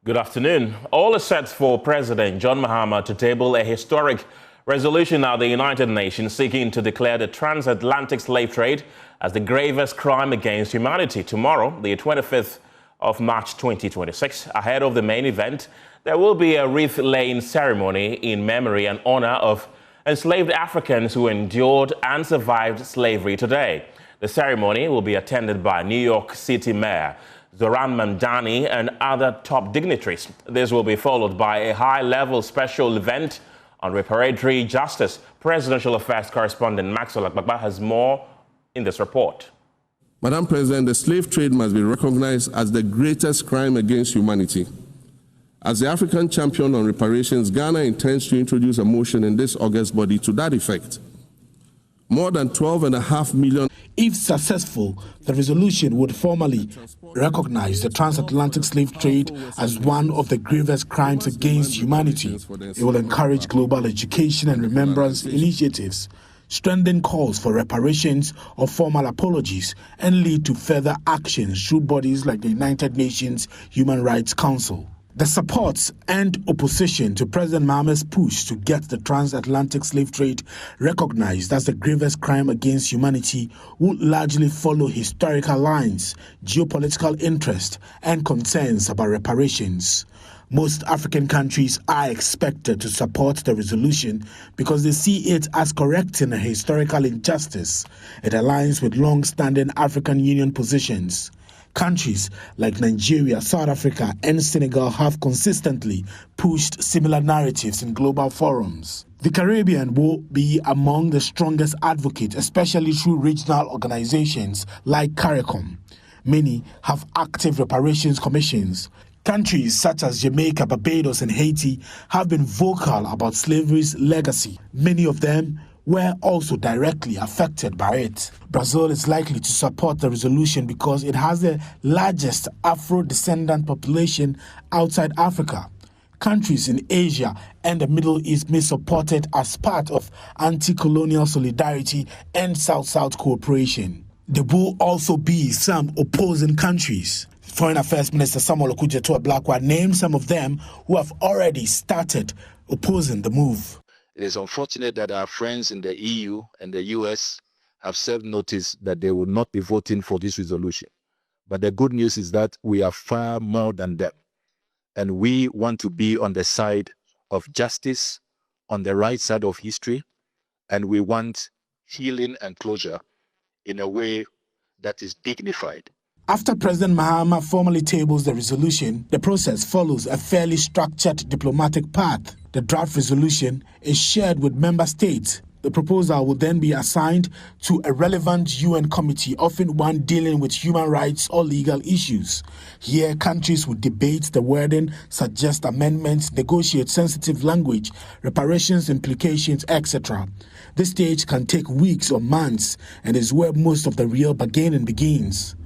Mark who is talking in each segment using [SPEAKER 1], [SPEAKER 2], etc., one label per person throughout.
[SPEAKER 1] Good afternoon. All is set for President John Mahama to table a historic resolution at the United Nations seeking to declare the transatlantic slave trade as the gravest crime against humanity. Tomorrow, the 25th of March 2026, ahead of the main event, there will be a wreath-laying ceremony in memory and honor of enslaved Africans who endured and survived slavery today. The ceremony will be attended by New York City Mayor Zoran Mandani and other top dignitaries. This will be followed by a high-level special event on reparatory justice. Presidential Affairs correspondent Maxwell Akbaba has more in this report.
[SPEAKER 2] Madam President, the slave trade must be recognized as the greatest crime against humanity. As the African champion on reparations, Ghana intends to introduce a motion in this August body to that effect. More than 12.5 million.
[SPEAKER 3] If successful, the resolution would formally recognize the transatlantic slave trade as one of the gravest crimes against humanity. It will encourage global education and remembrance initiatives, strengthen calls for reparations or formal apologies, and lead to further actions through bodies like the United Nations Human Rights Council. The support and opposition to President Mahama's push to get the transatlantic slave trade recognized as the gravest crime against humanity would largely follow historical lines, geopolitical interest, and concerns about reparations. Most African countries are expected to support the resolution because they see it as correcting a historical injustice. It aligns with long-standing African Union positions. Countries like Nigeria, South Africa, and Senegal have consistently pushed similar narratives in global forums. The Caribbean will be among the strongest advocates, especially through regional organizations like CARICOM. Many have active reparations commissions. Countries such as Jamaica, Barbados, and Haiti have been vocal about slavery's legacy. Many of them were also directly affected by it. Brazil is likely to support the resolution because it has the largest Afro-descendant population outside Africa. Countries in Asia and the Middle East may support it as part of anti-colonial solidarity and South-South cooperation. There will also be some opposing countries. Foreign Affairs Minister Samuel Okudzeto-Ablakwa named some of them who have already started opposing the move.
[SPEAKER 4] It is unfortunate that our friends in the EU and the US have served notice that they will not be voting for this resolution. But the good news is that we are far more than them. And we want to be on the side of justice, on the right side of history, and we want healing and closure in a way that is dignified.
[SPEAKER 3] After President Mahama formally tables the resolution, the process follows a fairly structured diplomatic path. The draft resolution is shared with member states. The proposal will then be assigned to a relevant UN committee, often one dealing with human rights or legal issues. Here, countries will debate the wording, suggest amendments, negotiate sensitive language, reparations implications, etc. This stage can take weeks or months and is where most of the real bargaining begins.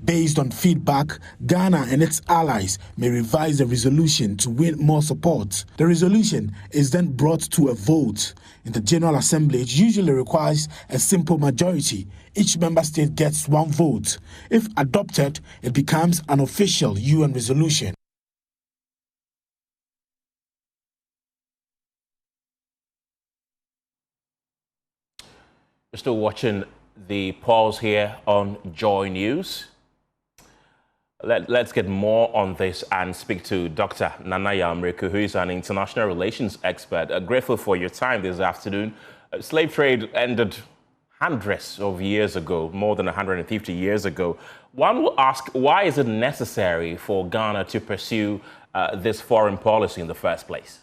[SPEAKER 3] Based on feedback, Ghana and its allies may revise the resolution to win more support. The resolution is then brought to a vote. In the General Assembly, it usually requires a simple majority. Each member state gets one vote. If adopted, it becomes an official UN resolution.
[SPEAKER 1] You're still watching the pause here on JoyNews. Let's get more on this and speak to Dr. Nana Yamriku, who is an international relations expert. Grateful for your time this afternoon. Slave trade ended hundreds of years ago, more than 150 years ago. One will ask, why is it necessary for Ghana to pursue this foreign policy in the first place?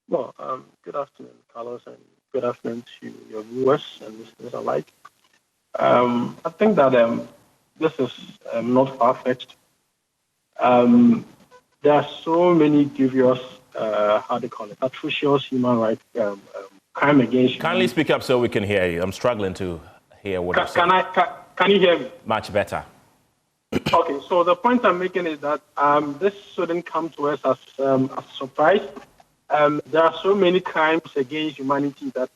[SPEAKER 5] Well, good afternoon, Carlos, and good afternoon to your viewers and listeners alike. I think that this is not far-fetched. There are so many grievous, atrocious human rights crime against humanity.
[SPEAKER 1] Kindly speak up so we can hear you. I'm struggling to hear what you're saying.
[SPEAKER 5] Can you hear me?
[SPEAKER 1] Much better.
[SPEAKER 5] Okay, so the point I'm making is that this shouldn't come to us as a surprise. There are so many crimes against humanity that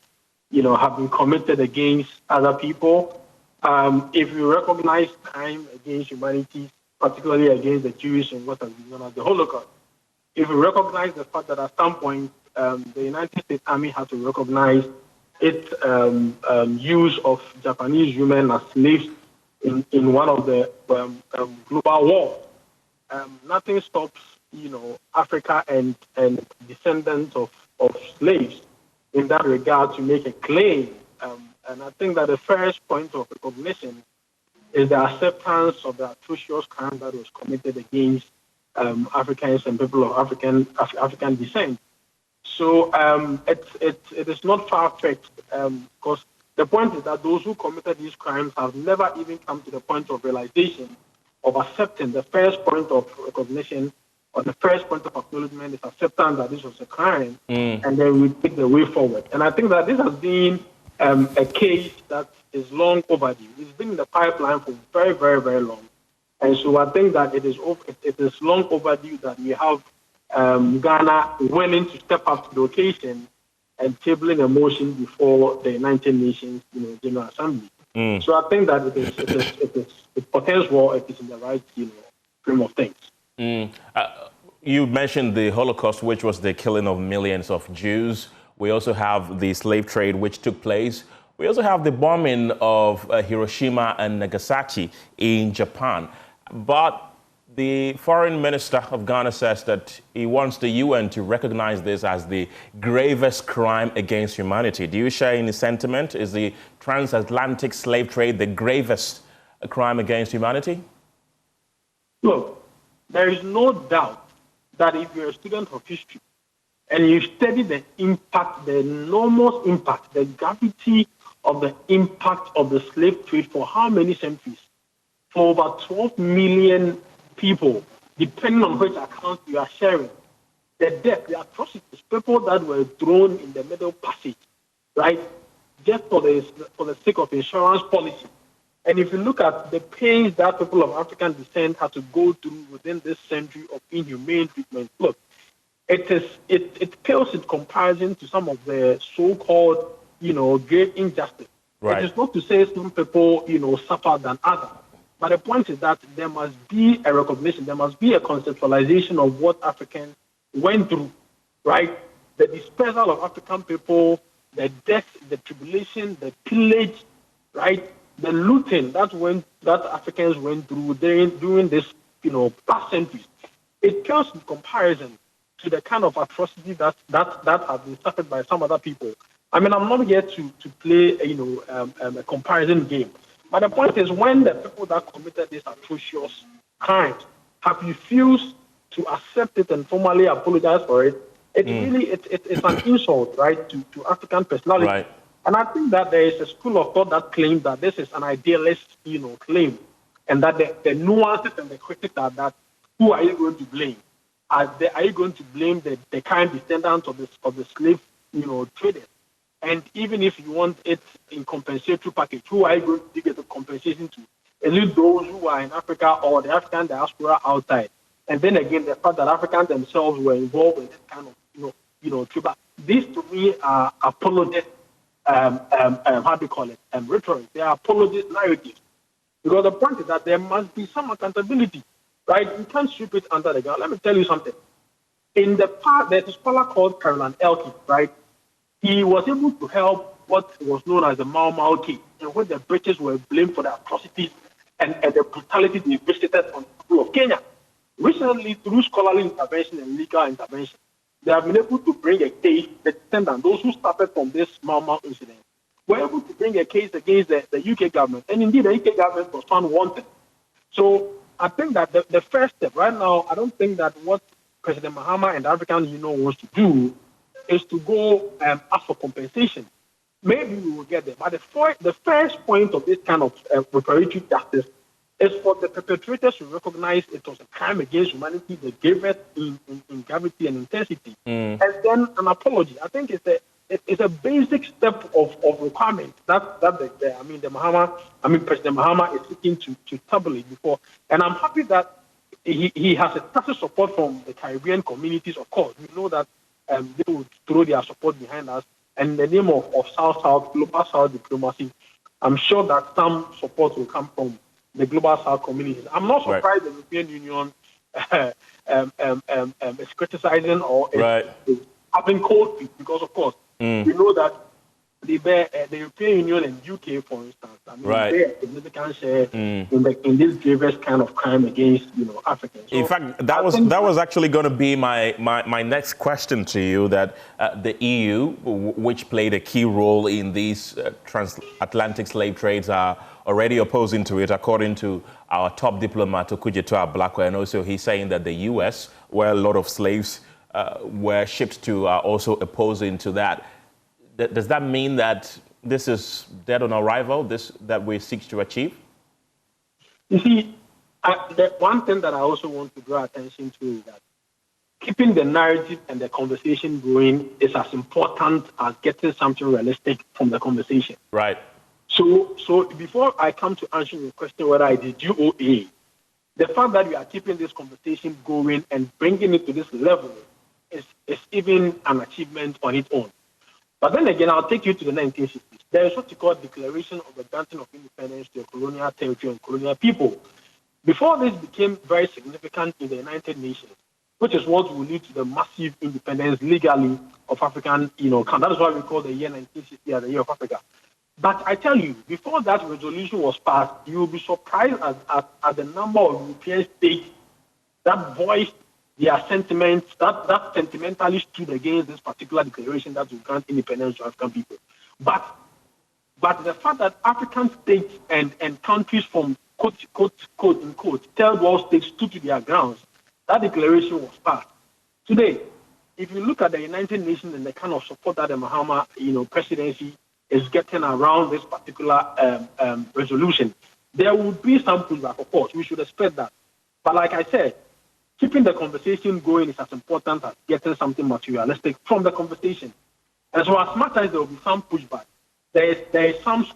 [SPEAKER 5] have been committed against other people. If we recognize crime against humanity particularly against the Jewish and what has been known as the Holocaust. If we recognize the fact that at some point the United States Army had to recognize its use of Japanese women as slaves in one of the global wars, nothing stops, Africa and descendants of slaves in that regard to make a claim. And I think that the first point of recognition is the acceptance of the atrocious crime that was committed against Africans and people of African descent. So it is not far-fetched because the point is that those who committed these crimes have never even come to the point of realization of accepting. The first point of recognition or the first point of acknowledgement is acceptance that this was a crime, and then we take the way forward. And I think that this has been a case that is long overdue. It's been in the pipeline for very, very, very long. And so I think that it is long overdue that we have Ghana willing to step up to the occasion and tabling a motion before the United Nations General Assembly. So I think that it portends well, it is in the right frame of things.
[SPEAKER 1] You mentioned the Holocaust, which was the killing of millions of Jews. We also have the slave trade, which took place. We also have the bombing of Hiroshima and Nagasaki in Japan. But the foreign minister of Ghana says that he wants the UN to recognize this as the gravest crime against humanity. Do you share any sentiment? Is the transatlantic slave trade the gravest crime against humanity?
[SPEAKER 5] Look, there is no doubt that if you're a student of history and you study the impact, the enormous impact, the gravity of the impact of the slave trade for how many centuries? For over 12 million people, depending on which account you are sharing. The death, the atrocities, people that were thrown in the Middle Passage, right, just for the sake of insurance policy. And if you look at the pains that people of African descent had to go through within this century of inhumane treatment, look, it pales in comparison to some of the so-called, great injustice. Right. It is not to say some people, suffer than others. But the point is that there must be a recognition, there must be a conceptualization of what Africans went through, right? The dispersal of African people, the death, the tribulation, the pillage, right? The looting that Africans went through during this, past centuries. It pales in comparison to the kind of atrocity that has been suffered by some other people. I mean, I'm not here to play, a comparison game. But the point is, when the people that committed these atrocious crimes have refused to accept it and formally apologize for it, it's an insult, right, to African personality. Right. And I think that there is a school of thought that claims that this is an idealist, claim, and that the nuances and the critics are that who are you going to blame? Are you going to blame the current descendants of the slave, traders? And even if you want it in compensatory package, who are you going to get the compensation to? Is it those who are in Africa or the African diaspora outside? And then again, the fact that Africans themselves were involved in this kind of, tribal. These to me are apologist, how do you call it, rhetoric. They are apologist narratives. Because the point is that there must be some accountability, right? You can't sweep it under the ground. Let me tell you something. In the past, there's a scholar called Caroline Elkin, right? He was able to help what was known as the Mau Mau case, in which the British were blamed for the atrocities and the brutality they visited on the people of Kenya. Recently, through scholarly intervention and legal intervention, they have been able to bring a case, the descendants, those who started from this Mau Mau incident, were able to bring a case against the UK government. And indeed, the UK government was found wanted. So I think that the first step right now, I don't think that what President Mahama and the African Union wants to do is to go ask for compensation. Maybe we will get there. But the first point of this kind of reparatory justice is for the perpetrators to recognize it was a crime against humanity, the gravest in gravity and intensity, and then an apology. I think it's a basic step of requirement that President Mahama is seeking to tabulate before. And I'm happy that he has a tacit support from the Caribbean communities. Of course, we know that they will throw their support behind us. And in the name of South-South, global South diplomacy, I'm sure that some support will come from the global South communities. I'm not surprised the European Union is criticizing or is having cold feet because, of course, we know that the European Union and UK, for instance, I mean, they have significant share in this grievous kind of crime against, Africans. So
[SPEAKER 1] in fact, that was actually going to be my next question to you, that the EU, which played a key role in these transatlantic slave trades, are already opposing to it, according to our top diplomat, Okudzeto Ablakwa, and also he's saying that the US, where a lot of slaves were shipped to, are also opposing to that. Does that mean that this is dead on arrival, that we seek to achieve?
[SPEAKER 5] You see, the one thing that I also want to draw attention to is that keeping the narrative and the conversation going is as important as getting something realistic from the conversation.
[SPEAKER 1] Right.
[SPEAKER 5] So before I come to answer your question whether it is UOA, the fact that we are keeping this conversation going and bringing it to this level is even an achievement on its own. But then again, I'll take you to the 1960s. There is what you call Declaration of the Granting of Independence to a colonial territory and colonial people. Before this became very significant in the United Nations, which is what will lead to the massive independence legally of African, that is why we call the year 1960 as the year of Africa. But I tell you, before that resolution was passed, you will be surprised at the number of European states that voiced their sentiments, that sentimentally stood against this particular declaration that will grant independence to African people. But the fact that African states and countries from quote unquote third world states stood to their grounds, that declaration was passed. Today, if you look at the United Nations and the kind of support that the Mahama presidency is getting around this particular resolution, there would be some pushback, of course. We should expect that. But like I said, keeping the conversation going is as important as getting something materialistic from the conversation. And so as much as there will be some pushback, there is some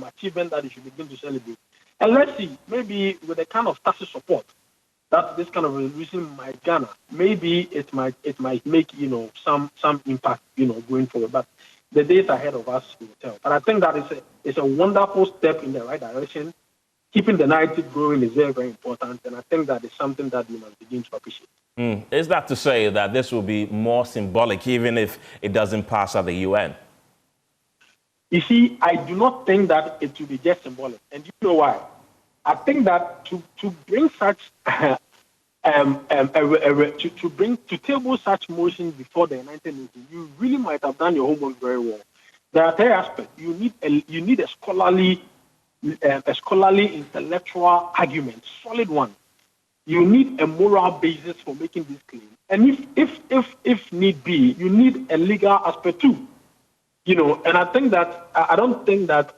[SPEAKER 5] achievement that you should begin to celebrate. And let's see, maybe with the kind of tacit support that this kind of resolution might garner, maybe it might make some impact going forward. But the days ahead of us will tell. But I think that it's a wonderful step in the right direction. Keeping the narrative going is very, very important, and I think that is something that we must begin to appreciate.
[SPEAKER 1] Is that to say that this will be more symbolic, even if it doesn't pass at the UN?
[SPEAKER 5] You see, I do not think that it will be just symbolic, and you know why? I think that to bring such to table such motions before the United Nations, you really might have done your homework very well. There are three aspects. You need a scholarly intellectual argument, solid one. You need a moral basis for making this claim, and if need be, you need a legal aspect too. And I think that I don't think that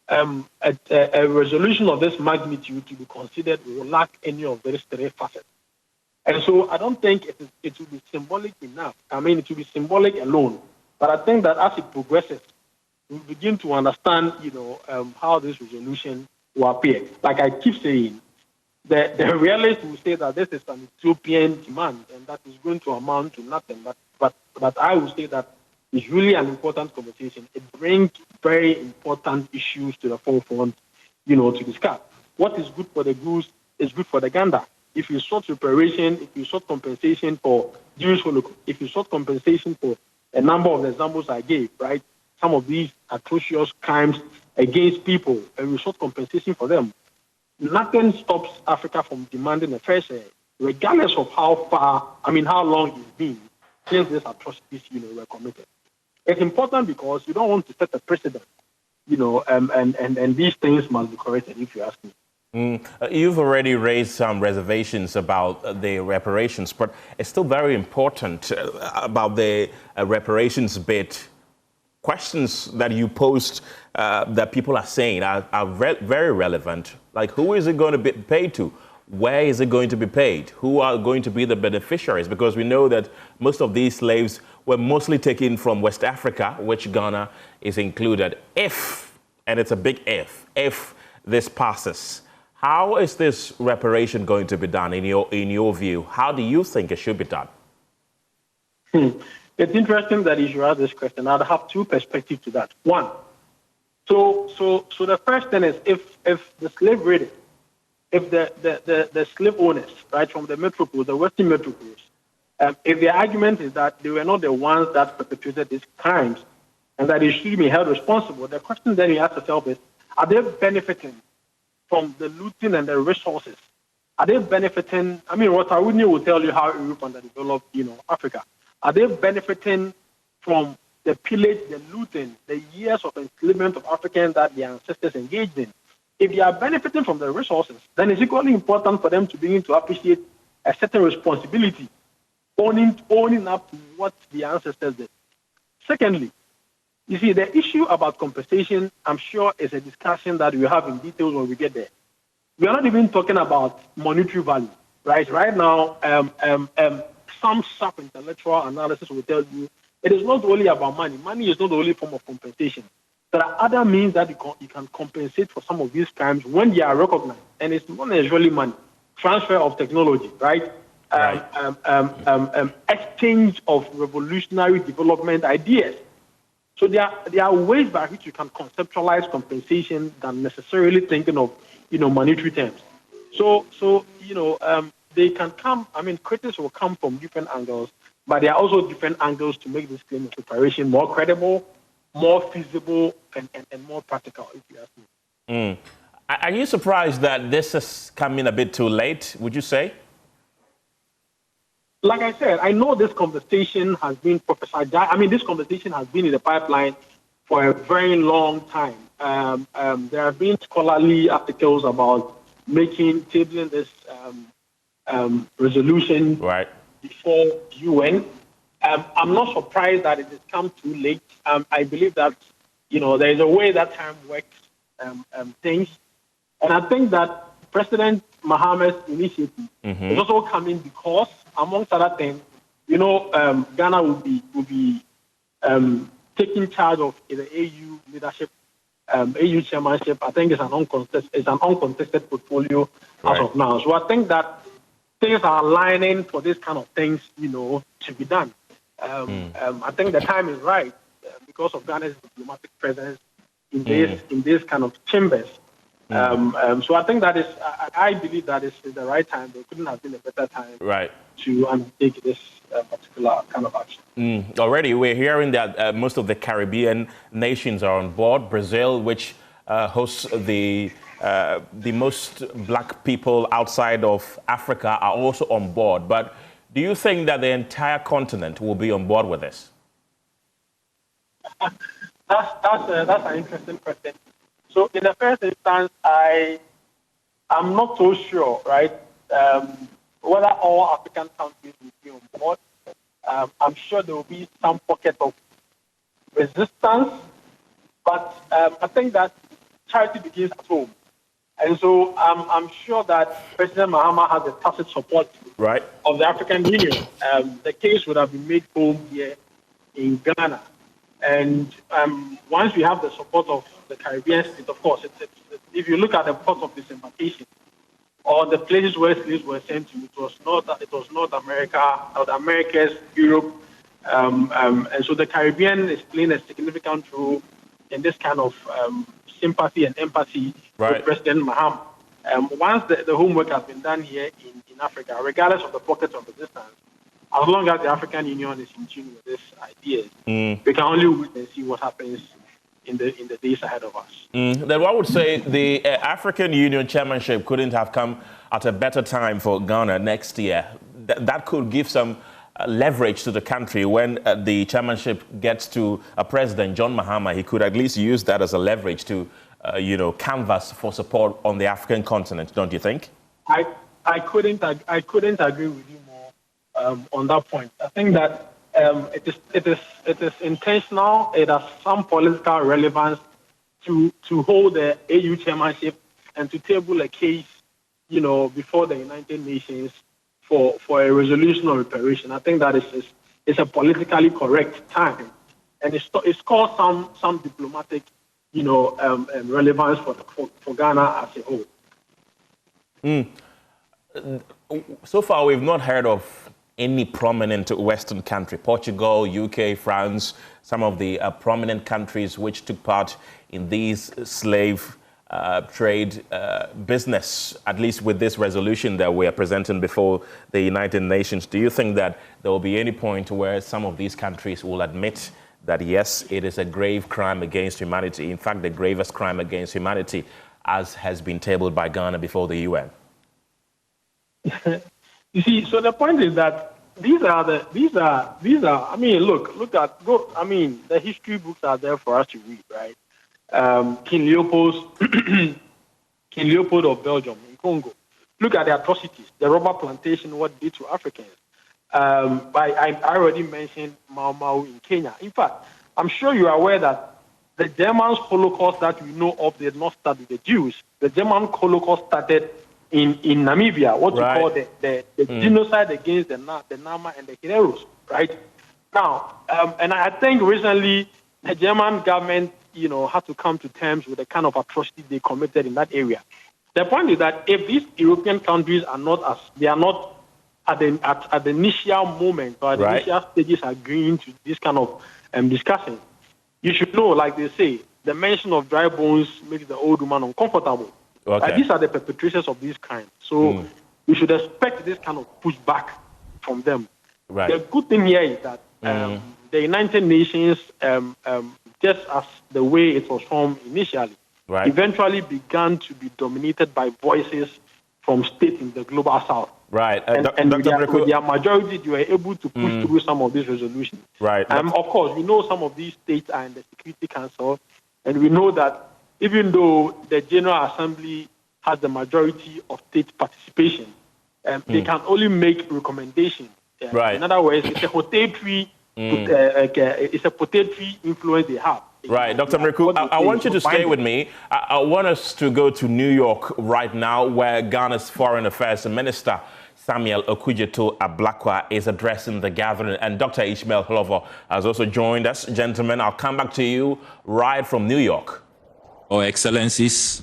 [SPEAKER 5] a resolution of this magnitude to be considered will lack any of these three facets. And so I don't think it will be symbolic enough. I mean, it will be symbolic alone. But I think that as it progresses, we begin to understand, how this resolution will appear. Like I keep saying, the realists will say that this is an Ethiopian demand and that is going to amount to nothing. But I will say that it's really an important conversation. It brings very important issues to the forefront, to discuss. What is good for the goose is good for the gander. If you sought reparation, if you sought compensation for Jewish Holocaust, if you sought compensation for a number of the examples I gave, right? Some of these atrocious crimes against people, and we sought compensation for them. Nothing stops Africa from demanding a fair share, regardless of how long it's been since these atrocities, were committed. It's important because you don't want to set a precedent, and these things must be corrected, if you ask me.
[SPEAKER 1] You've already raised some reservations about the reparations, but it's still very important about the reparations bit. Questions that you post that people are saying are very relevant. Like, who is it going to be paid to? Where is it going to be paid? Who are going to be the beneficiaries? Because we know that most of these slaves were mostly taken from West Africa, which Ghana is included. If, and it's a big if this passes, how is this reparation going to be done in your view? How do you think it should be done?
[SPEAKER 5] It's interesting that you should ask this question. I'd have two perspectives to that. One, So the first thing is if the slave raiders, if the slave owners, right, from the metropoles, the Western metropoles, if the argument is that they were not the ones that perpetrated these crimes and that they should be held responsible, the question then you ask yourself is, are they benefiting from the looting and the resources? Are they benefiting? I mean, what Aruni will tell you how Europe underdeveloped, Africa. Are they benefiting from the pillage, the looting, the years of enslavement of Africans that their ancestors engaged in? If they are benefiting from the resources, then it's equally important for them to begin to appreciate a certain responsibility, owning up to what the ancestors did. Secondly, you see, the issue about compensation, I'm sure, is a discussion that we'll have in details when we get there. We are not even talking about monetary value, right? Right now, some sharp intellectual analysis will tell you it is not only about money. Money is not the only form of compensation. There are other means that you can compensate for some of these crimes when they are recognized, and it's not necessarily money. Transfer of technology, right? Exchange of revolutionary development ideas. So there are ways by which you can conceptualize compensation than necessarily thinking of monetary terms. So they can come. I mean, critics will come from different angles, but there are also different angles to make this claim of reparation more credible, more feasible, and more practical, if you ask me.
[SPEAKER 1] Are you surprised that this has come in a bit too late, would you say?
[SPEAKER 5] Like I said, I know this conversation has been prophesied. I mean, this conversation has been in the pipeline for a very long time. There have been scholarly articles about tabling this resolution before UN. I'm not surprised that it has come too late. I believe that there is a way that time works things, and I think that President Mahama's initiative is also coming because, amongst other things, Ghana will be taking charge of the AU leadership, AU chairmanship. I think it's an uncontested portfolio as of now. So I think that things are aligning for this kind of things, to be done. I think the time is right because of Ghana's diplomatic presence in this kind of chambers. So I think that I believe that is the right time. There couldn't have been a better time to undertake this particular kind of action.
[SPEAKER 1] Already, we're hearing that most of the Caribbean nations are on board. Brazil, which hosts the most black people outside of Africa, are also on board. But do you think that the entire continent will be on board with this?
[SPEAKER 5] That's an interesting question. So in the first instance, I'm not so sure, right, whether all African countries will be on board. I'm sure there will be some pocket of resistance, but I think that charity begins at home. And so I'm sure that President Mahama has a tacit support of the African Union. The case would have been made home here in Ghana. And once we have the support of the Caribbean states, of course, if you look at the ports of disembarkation or the places where slaves were sent to, it was North America, South Americas, Europe, and so the Caribbean is playing a significant role in this kind of sympathy and empathy with President Mahama. Once the homework has been done here in Africa, regardless of the pockets of resistance, as long as the African Union is in tune with this idea, we can only wait and see what happens in the days ahead of us.
[SPEAKER 1] Then I would say the African Union chairmanship couldn't have come at a better time for Ghana next year. That could give some leverage to the country when the chairmanship gets to President John Mahama. He could at least use that as a leverage to, canvas for support on the African continent, don't you think?
[SPEAKER 5] I couldn't agree with you more on that point. I think that it is intentional. It has some political relevance to hold the AU chairmanship and to table a case, before the United Nations for a resolution of reparation. I think that is a politically correct time, and it's caused some diplomatic, relevance for Ghana as a whole.
[SPEAKER 1] So far, we've not heard of any prominent Western country, Portugal, UK, France, some of the prominent countries which took part in these slave trade business, at least with this resolution that we are presenting before the United Nations? Do you think that there will be any point where some of these countries will admit that, yes, it is a grave crime against humanity, in fact, the gravest crime against humanity, as has been tabled by Ghana before the UN?
[SPEAKER 5] You see, so the point is that these are, I mean, the history books are there for us to read, right? King Leopold of Belgium in Congo. Look at the atrocities, the rubber plantation, what it did to Africans. I already mentioned Mau Mau in Kenya. In fact, I'm sure you are aware that the German Holocaust that we know of did not start with the Jews. The German Holocaust started in Namibia, what right. You call the genocide against the Nama and the Hereros, right? Now, and I think recently the German government, had to come to terms with the kind of atrocity they committed in that area. The point is that if these European countries are not at the initial moment or at the right. initial stages agreeing to this kind of discussion, you should know, like they say, the mention of dry bones makes the old woman uncomfortable. Okay. These are the perpetrators of these crimes. So we should expect this kind of pushback from them. Right. The good thing here is that the United Nations, just as the way it was formed initially, right. eventually began to be dominated by voices from states in the global south. Right. And with their majority, they were able to push through some of these resolutions. Right. Of course, we know some of these states are in the Security Council, and we know that even though the General Assembly has the majority of state participation, they can only make recommendations. Right. In other words, it's a potatory influence they have.
[SPEAKER 1] Right, Dr. Mriku, I want you to stay with me. I want us to go to New York right now, where Ghana's Foreign Affairs Minister Samuel Okudzeto Ablakwa is addressing the gathering, and Dr. Ishmael Hlovo has also joined us. Gentlemen, I'll come back to you right from New York.
[SPEAKER 6] Your Excellencies,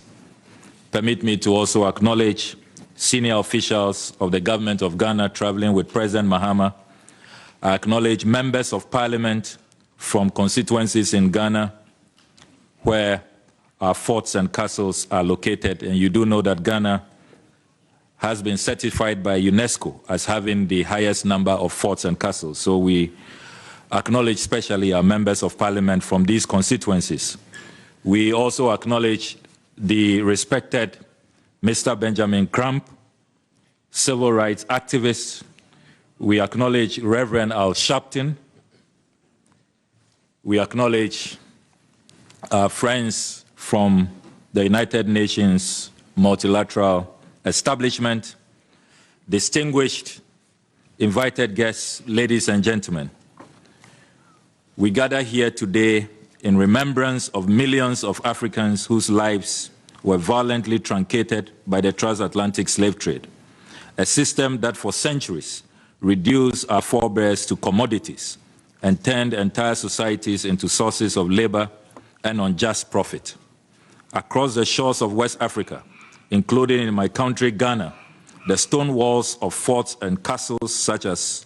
[SPEAKER 6] permit me to also acknowledge senior officials of the government of Ghana traveling with Pres.Mahama. I acknowledge members of parliament from constituencies in Ghana where our forts and castles are located. And you do know that Ghana has been certified by UNESCO as having the highest number of forts and castles. So we acknowledge especially our members of parliament from these constituencies. We also acknowledge the respected Mr. Benjamin Crump, civil rights activist. We acknowledge Reverend Al Sharpton. We acknowledge our friends from the United Nations multilateral establishment, distinguished invited guests, ladies and gentlemen. We gather here today in remembrance of millions of Africans whose lives were violently truncated by the transatlantic slave trade, a system that for centuries reduced our forebears to commodities and turned entire societies into sources of labor and unjust profit. Across the shores of West Africa, including in my country, Ghana, the stone walls of forts and castles such as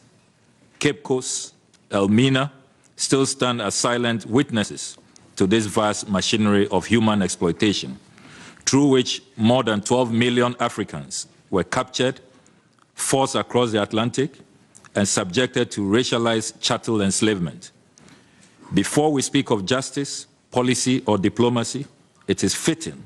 [SPEAKER 6] Cape Coast, Elmina, still stand as silent witnesses to this vast machinery of human exploitation, through which more than 12 million Africans were captured, forced across the Atlantic, and subjected to racialized chattel enslavement. Before we speak of justice, policy, or diplomacy, it is fitting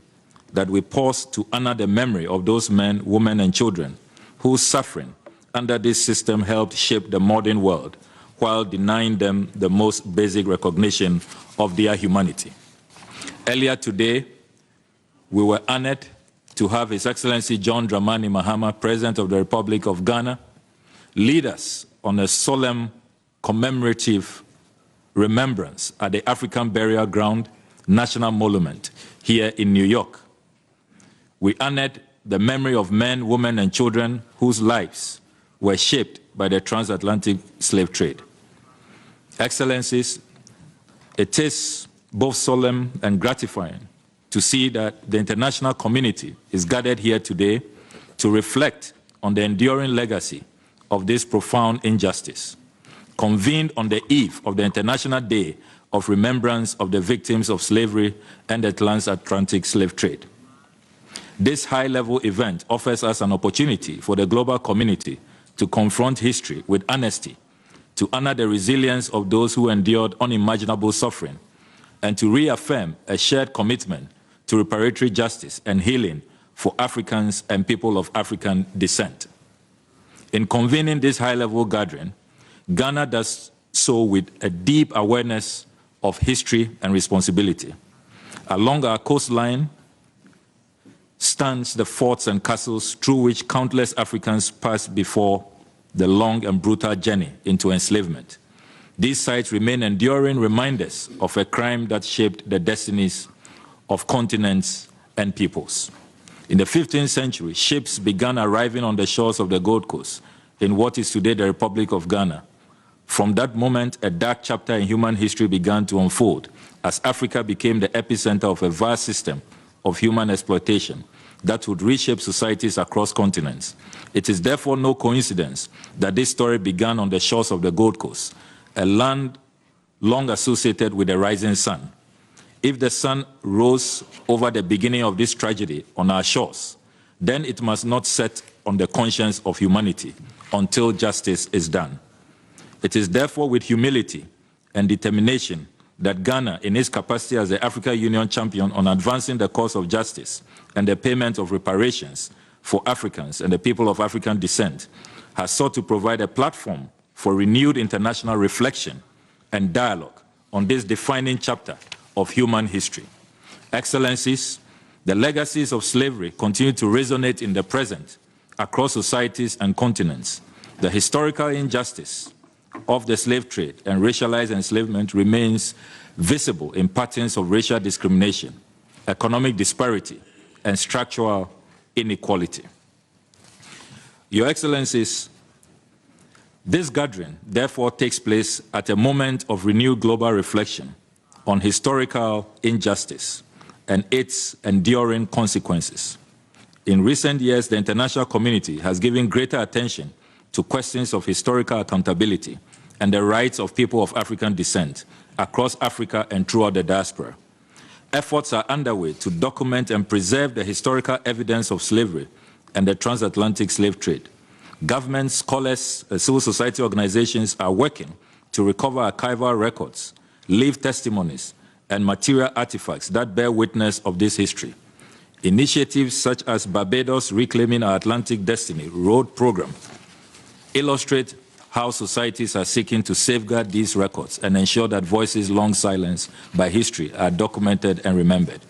[SPEAKER 6] that we pause to honor the memory of those men, women, and children whose suffering under this system helped shape the modern world while denying them the most basic recognition of their humanity. Earlier today, we were honored to have His Excellency John Dramani Mahama, President of the Republic of Ghana, lead us on a solemn commemorative remembrance at the African Burial Ground National Monument here in New York. We honored the memory of men, women, and children whose lives were shaped by the transatlantic slave trade. Excellencies, it is both solemn and gratifying to see that the international community is gathered here today to reflect on the enduring legacy of this profound injustice. Convened on the eve of the International Day of remembrance of the victims of slavery and the transatlantic slave trade. This high-level event offers us an opportunity for the global community to confront history with honesty, to honor the resilience of those who endured unimaginable suffering, and to reaffirm a shared commitment to reparatory justice and healing for Africans and people of African descent. In convening this high-level gathering, Ghana does so with a deep awareness of history and responsibility. Along our coastline stands the forts and castles through which countless Africans passed before the long and brutal journey into enslavement. These sites remain enduring reminders of a crime that shaped the destinies of continents and peoples. In the 15th century, ships began arriving on the shores of the Gold Coast in what is today the Republic of Ghana. From that moment, a dark chapter in human history began to unfold as Africa became the epicenter of a vast system of human exploitation that would reshape societies across continents. It is therefore no coincidence that this story began on the shores of the Gold Coast, a land long associated with the rising sun. If the sun rose over the beginning of this tragedy on our shores, then it must not set on the conscience of humanity until justice is done. It is therefore with humility and determination that Ghana, in its capacity as the African Union champion on advancing the cause of justice and the payment of reparations for Africans and the people of African descent, has sought to provide a platform for renewed international reflection and dialogue on this defining chapter of human history. Excellencies, the legacies of slavery continue to resonate in the present across societies and continents. The historical injustice of the slave trade and racialized enslavement remains visible in patterns of racial discrimination, economic disparity, and structural inequality. Your Excellencies, this gathering therefore takes place at a moment of renewed global reflection on historical injustice and its enduring consequences. In recent years, the international community has given greater attention to questions of historical accountability and the rights of people of African descent across Africa and throughout the diaspora. Efforts are underway to document and preserve the historical evidence of slavery and the transatlantic slave trade. Governments, scholars, and civil society organizations are working to recover archival records, lived testimonies, and material artifacts that bear witness of this history. Initiatives such as Barbados Reclaiming Our Atlantic Destiny Road Program illustrate how societies are seeking to safeguard these records and ensure that voices long silenced by history are documented and remembered.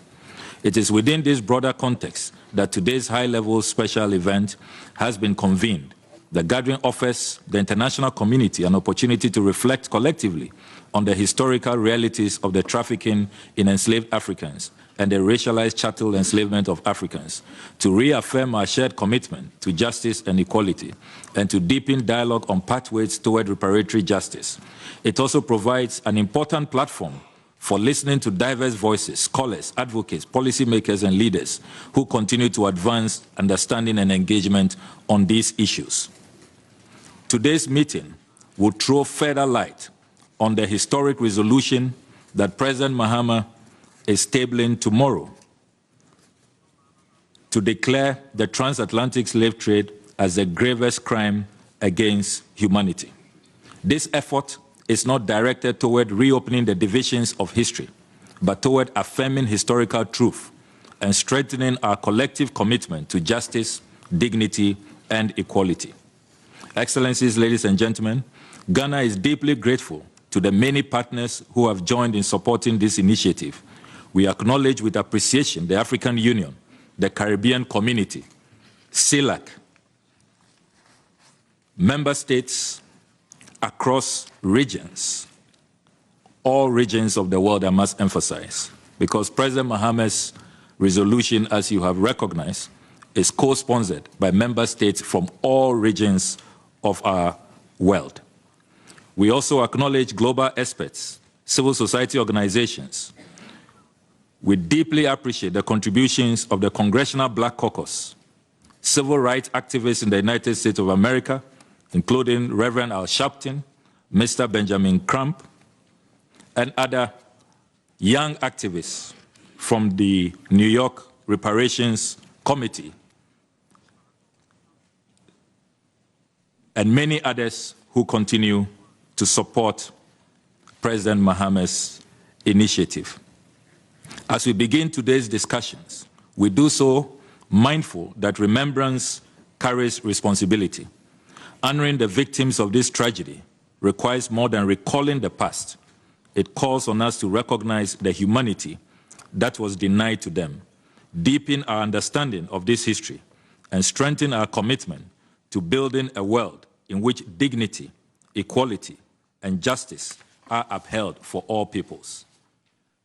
[SPEAKER 6] It is within this broader context that today's high-level special event has been convened. The gathering offers the international community an opportunity to reflect collectively on the historical realities of the trafficking in enslaved Africans and the racialized chattel enslavement of Africans, to reaffirm our shared commitment to justice and equality, and to deepen dialogue on pathways toward reparatory justice. It also provides an important platform for listening to diverse voices, scholars, advocates, policymakers, and leaders who continue to advance understanding and engagement on these issues. Today's meeting will throw further light on the historic resolution that Pres.Mahama is tabling tomorrow to declare the transatlantic slave trade as the gravest crime against humanity. This effort is not directed toward reopening the divisions of history, but toward affirming historical truth and strengthening our collective commitment to justice, dignity, and equality. Excellencies, ladies and gentlemen, Ghana is deeply grateful to the many partners who have joined in supporting this initiative. We acknowledge with appreciation the African Union, the Caribbean Community, CELAC, member states across regions, all regions of the world, I must emphasize, because Pres.Mahama's resolution, as you have recognized, is co-sponsored by member states from all regions of our world. We also acknowledge global experts, civil society organizations. We deeply appreciate the contributions of the Congressional Black Caucus, civil rights activists in the United States of America, including Reverend Al Sharpton, Mr. Benjamin Crump, and other young activists from the New York Reparations Committee, and many others who continue to support President Mahama's initiative. As we begin today's discussions, we do so mindful that remembrance carries responsibility. Honoring the victims of this tragedy requires more than recalling the past. It calls on us to recognize the humanity that was denied to them, deepen our understanding of this history, and strengthen our commitment to building a world in which dignity, equality, and justice are upheld for all peoples.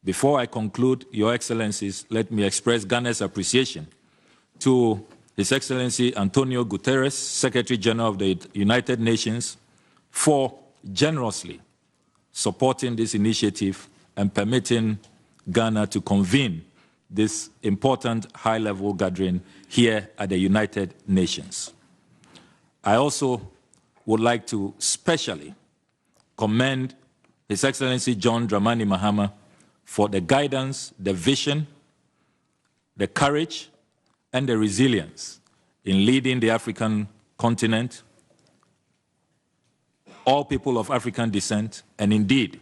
[SPEAKER 6] Before I conclude, Your Excellencies, let me express Ghana's appreciation to His Excellency Antonio Guterres, Secretary General of the United Nations, for generously supporting this initiative and permitting Ghana to convene this important high-level gathering here at the United Nations. I also would like to specially commend His Excellency John Dramani Mahama for the guidance, the vision, the courage, and the resilience in leading the African continent, all people of African descent, and indeed,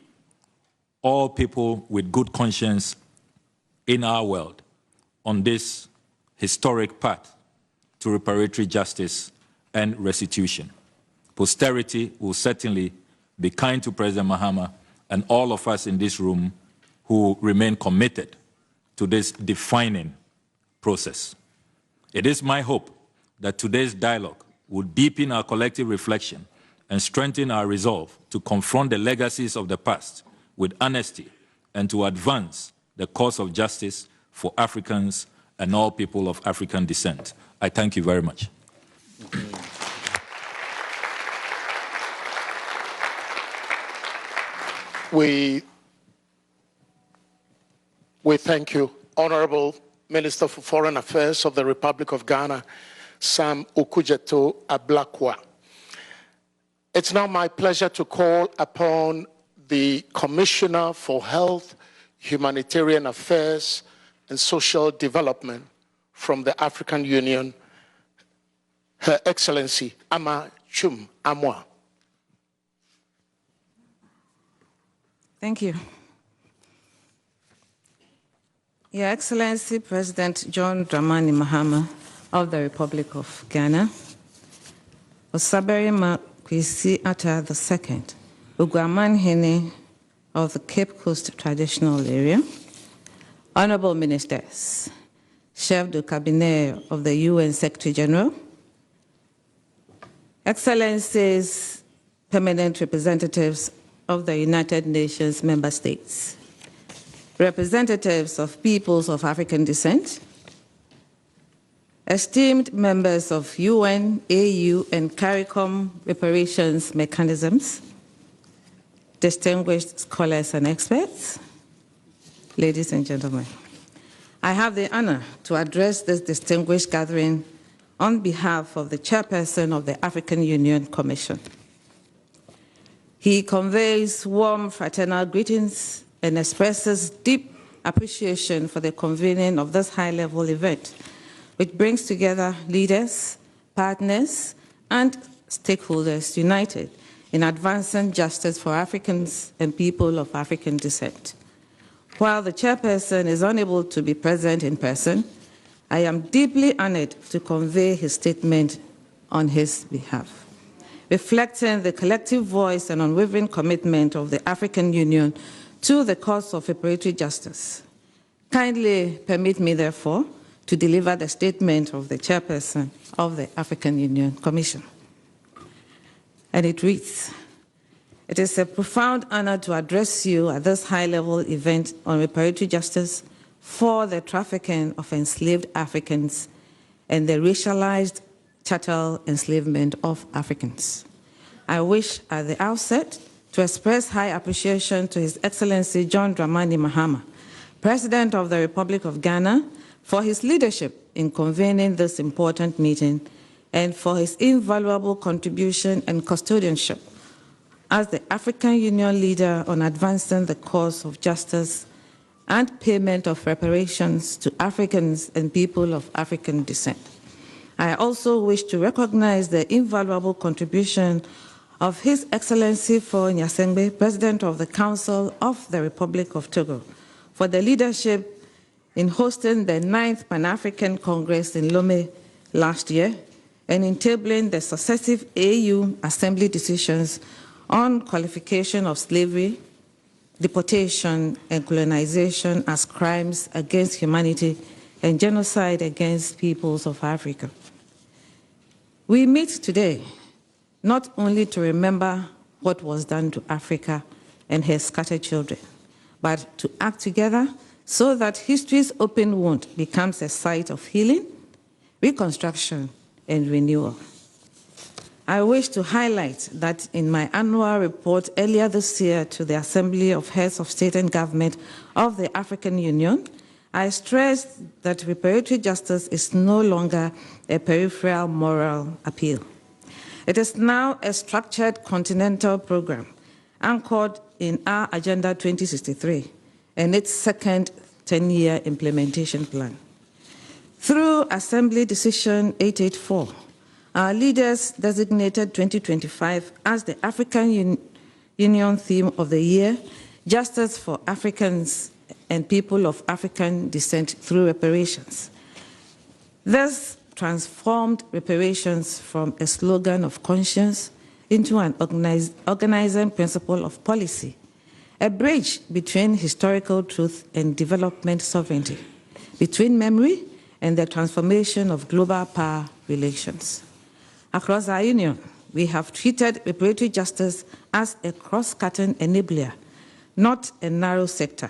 [SPEAKER 6] all people with good conscience in our world on this historic path to reparatory justice and restitution. Posterity will certainly be kind to President Mahama and all of us in this room who remain committed to this defining process. It is my hope that today's dialogue will deepen our collective reflection and strengthen our resolve to confront the legacies of the past with honesty and to advance the cause of justice for Africans and all people of African descent. I thank you very much.
[SPEAKER 7] We thank you, Honorable Minister for Foreign Affairs of the Republic of Ghana, Sam Okujeto Ablakwa. It's now my pleasure to call upon the Commissioner for Health, Humanitarian Affairs, and Social Development from the African Union, Her Excellency Ama Chum Amwa.
[SPEAKER 8] Thank you. Your Excellency President John Dramani Mahama of the Republic of Ghana, Osaberi Kwesi Atta II, Uguaman Hene of the Cape Coast Traditional Area, Honorable Ministers, Chef de Cabinet of the UN Secretary General, Excellencies, Permanent Representatives of the United Nations Member States, representatives of peoples of African descent, esteemed members of UN, AU, and CARICOM reparations mechanisms, distinguished scholars and experts, ladies and gentlemen, I have the honor to address this distinguished gathering on behalf of the chairperson of the African Union Commission. He conveys warm fraternal greetings and expresses deep appreciation for the convening of this high-level event, which brings together leaders, partners, and stakeholders united in advancing justice for Africans and people of African descent. While the chairperson is unable to be present in person, I am deeply honored to convey his statement on his behalf, reflecting the collective voice and unwavering commitment of the African Union to the cause of reparatory justice. Kindly permit me, therefore, to deliver the statement of the chairperson of the African Union Commission. And it reads, "It is a profound honor to address you at this high-level event on reparatory justice for the trafficking of enslaved Africans and the racialized chattel enslavement of Africans. I wish at the outset to express high appreciation to His Excellency John Dramani Mahama, President of the Republic of Ghana, for his leadership in convening this important meeting and for his invaluable contribution and custodianship as the African Union leader on advancing the cause of justice and payment of reparations to Africans and people of African descent. I also wish to recognize the invaluable contribution of His Excellency Faure Gnassingbé, President of the Council of the Republic of Togo, for the leadership in hosting the 9th Pan-African Congress in Lomé last year and in tabling the successive AU Assembly decisions on qualification of slavery, deportation, and colonization as crimes against humanity and genocide against peoples of Africa. We meet today not only to remember what was done to Africa and her scattered children, but to act together so that history's open wound becomes a site of healing, reconstruction, and renewal. I wish to highlight that in my annual report earlier this year to the Assembly of Heads of State and Government of the African Union, I stressed that reparatory justice is no longer a peripheral moral appeal. It is now a structured continental program anchored in our Agenda 2063 and its second 10-year implementation plan. Through Assembly Decision 884, our leaders designated 2025 as the African Union theme of the year, Justice for Africans and People of African Descent through Reparations. This transformed reparations from a slogan of conscience into an organizing principle of policy, a bridge between historical truth and development sovereignty, between memory and the transformation of global power relations. Across our union, we have treated reparatory justice as a cross-cutting enabler, not a narrow sector.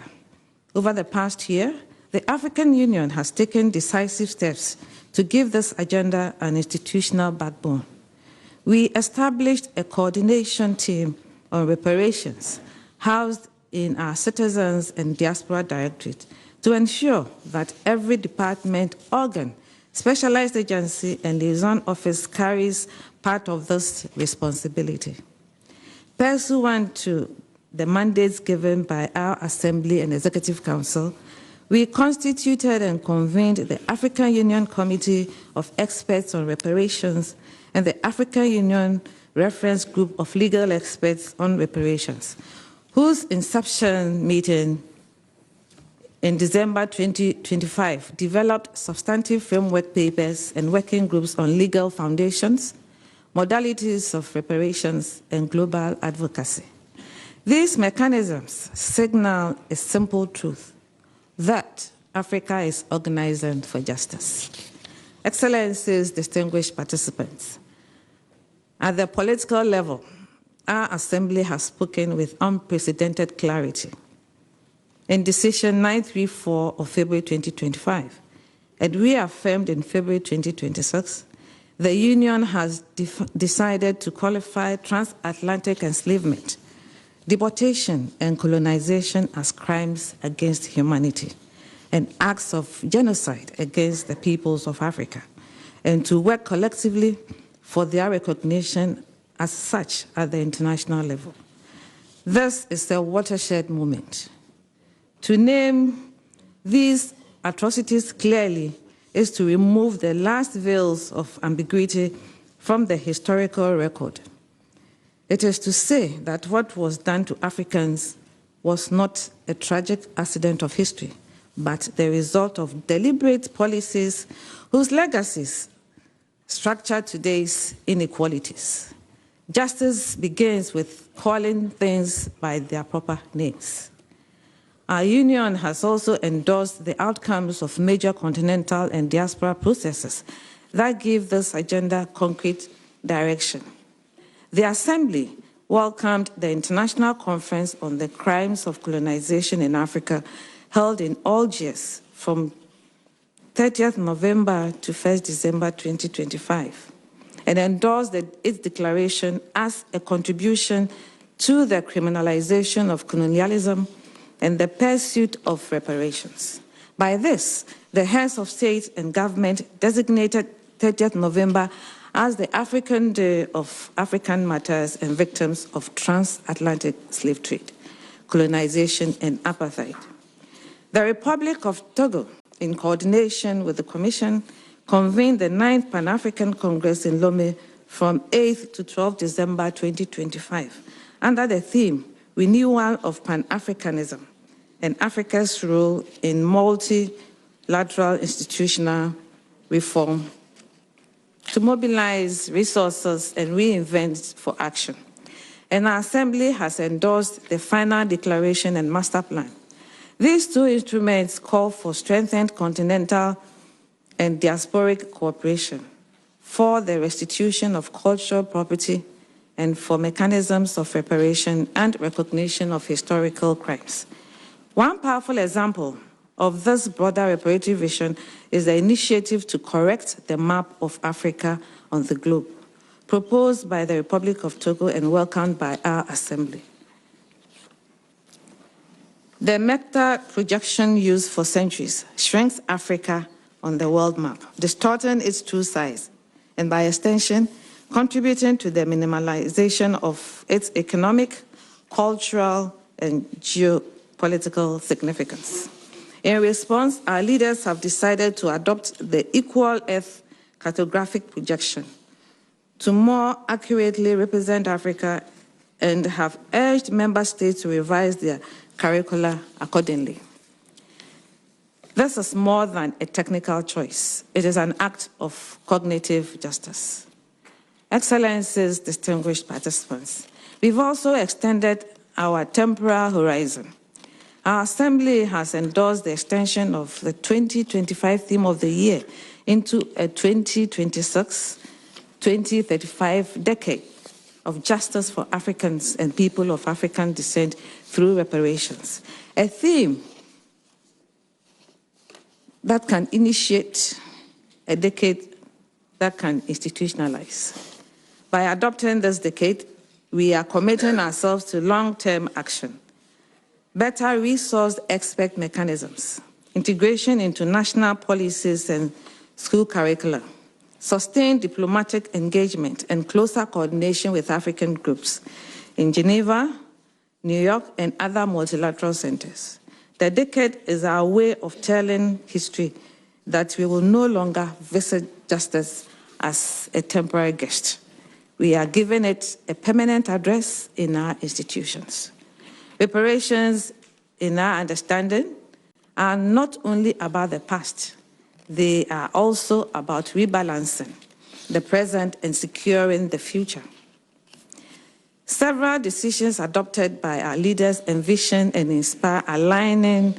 [SPEAKER 8] Over the past year, the African Union has taken decisive steps to give this agenda an institutional backbone. We established a coordination team on reparations housed in our Citizens and Diaspora Directorate to ensure that every department, organ, specialized agency, and liaison office carries part of this responsibility. Pursuant to the mandates given by our Assembly and Executive Council, we constituted and convened the African Union Committee of Experts on Reparations and the African Union Reference Group of Legal Experts on Reparations, whose inception meeting in December 2025 developed substantive framework papers and working groups on legal foundations, modalities of reparations, and global advocacy. These mechanisms signal a simple truth, that Africa is organizing for justice. Excellencies, distinguished participants, at the political level, our Assembly has spoken with unprecedented clarity. In Decision 934 of February 2025, and reaffirmed in February 2026, the Union has decided to qualify transatlantic enslavement, deportation, and colonization as crimes against humanity and acts of genocide against the peoples of Africa, and to work collectively for their recognition as such at the international level. This is a watershed moment. To name these atrocities clearly is to remove the last veils of ambiguity from the historical record. It is to say that what was done to Africans was not a tragic accident of history, but the result of deliberate policies whose legacies structure today's inequalities. Justice begins with calling things by their proper names. Our union has also endorsed the outcomes of major continental and diaspora processes that give this agenda concrete direction. The Assembly welcomed the International Conference on the Crimes of Colonization in Africa held in Algiers from 30th November to 1st December 2025 and endorsed its declaration as a contribution to the criminalization of colonialism and the pursuit of reparations. By this, the heads of state and government designated 30th November as the African Day of African Martyrs and Victims of Transatlantic Slave Trade, Colonization and Apartheid. The Republic of Togo, in coordination with the Commission, convened the 9th Pan-African Congress in Lomé from 8th to 12th December 2025, under the theme, Renewal of Pan-Africanism and Africa's Role in Multilateral Institutional Reform, to mobilize resources and reinvent for action. And our Assembly has endorsed the final declaration and master plan. These two instruments call for strengthened continental and diasporic cooperation, for the restitution of cultural property, and for mechanisms of reparation and recognition of historical crimes. One powerful example of this broader reparatory vision is the initiative to correct the map of Africa on the globe, proposed by the Republic of Togo and welcomed by our Assembly. The MECTA projection used for centuries shrinks Africa on the world map, distorting its true size, and by extension, contributing to the minimalization of its economic, cultural, and geopolitical significance. In response, our leaders have decided to adopt the Equal Earth cartographic projection to more accurately represent Africa and have urged member states to revise their curricula accordingly. This is more than a technical choice. It is an act of cognitive justice. Excellencies, distinguished participants, we've also extended our temporal horizon. Our Assembly has endorsed the extension of the 2025 theme of the year into a 2026-2035 decade of justice for Africans and people of African descent through reparations, a theme that can initiate a decade that can institutionalize. By adopting this decade, we are committing ourselves to long-term action, better resourced expert mechanisms, integration into national policies and school curricula, sustained diplomatic engagement, and closer coordination with African groups in Geneva, New York, and other multilateral centers. The decade is our way of telling history that we will no longer visit justice as a temporary guest. We are giving it a permanent address in our institutions. Reparations, in our understanding, are not only about the past, they are also about rebalancing the present and securing the future. Several decisions adopted by our leaders envision and inspire aligning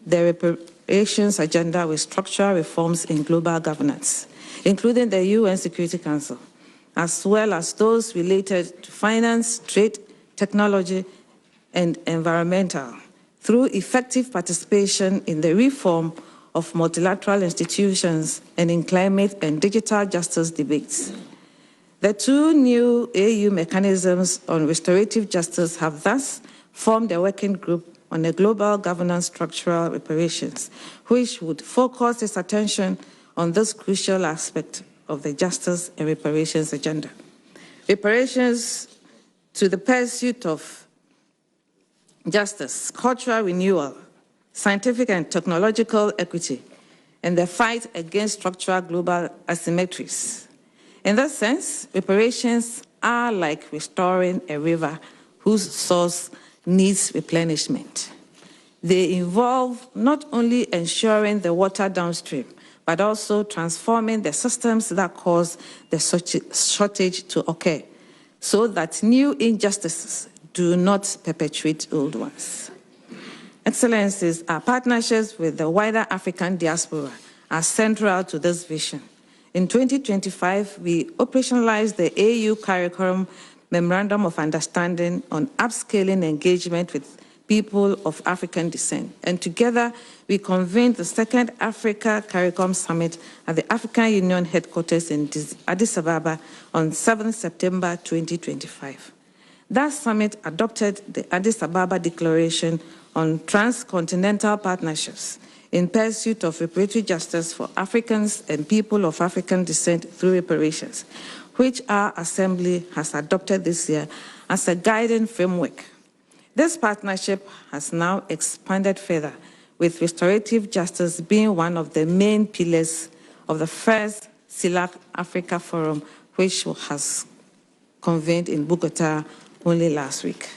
[SPEAKER 8] the reparations agenda with structural reforms in global governance, including the UN Security Council, as well as those related to finance, trade, technology, and environmental, through effective participation in the reform of multilateral institutions and in climate and digital justice debates. The two new AU mechanisms on restorative justice have thus formed a working group on a global governance structural reparations, which would focus its attention on this crucial aspect of the justice and reparations agenda. Reparations to the pursuit of justice, cultural renewal, scientific and technological equity, and the fight against structural global asymmetries. In that sense, reparations are like restoring a river whose source needs replenishment. They involve not only ensuring the water downstream, but also transforming the systems that cause the shortage to occur, so that new injustices do not perpetuate old ones. Excellencies, our partnerships with the wider African diaspora are central to this vision. In 2025, we operationalized the AU Curriculum Memorandum of Understanding on upscaling engagement with people of African descent. And together, we convened the second Africa CARICOM Summit at the African Union headquarters in Addis Ababa on 7 September 2025. That summit adopted the Addis Ababa Declaration on Transcontinental Partnerships in pursuit of reparatory justice for Africans and people of African descent through reparations, which our Assembly has adopted this year as a guiding framework. This partnership has now expanded further, with restorative justice being one of the main pillars of the first CELAC Africa Forum, which has convened in Bogota only last week.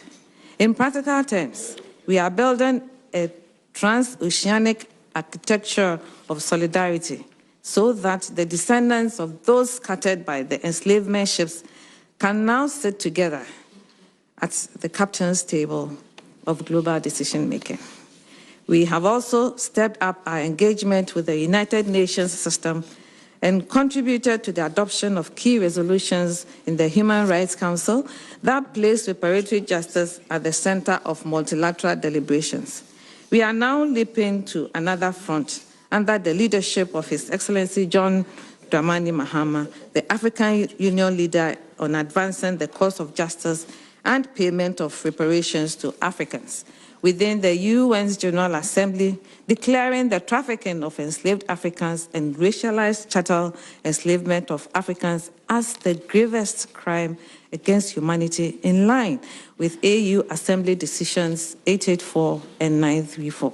[SPEAKER 8] In practical terms, we are building a transoceanic architecture of solidarity so that the descendants of those scattered by the enslavement ships can now sit together at the captain's table of global decision-making. We have also stepped up our engagement with the United Nations system and contributed to the adoption of key resolutions in the Human Rights Council that place reparatory justice at the center of multilateral deliberations. We are now leaping to another front under the leadership of His Excellency John Dramani Mahama, the African Union leader on advancing the cause of justice and payment of reparations to Africans, within the UN's General Assembly, declaring the trafficking of enslaved Africans and racialized chattel enslavement of Africans as the gravest crime against humanity, in line with AU Assembly Decisions 884 and 934.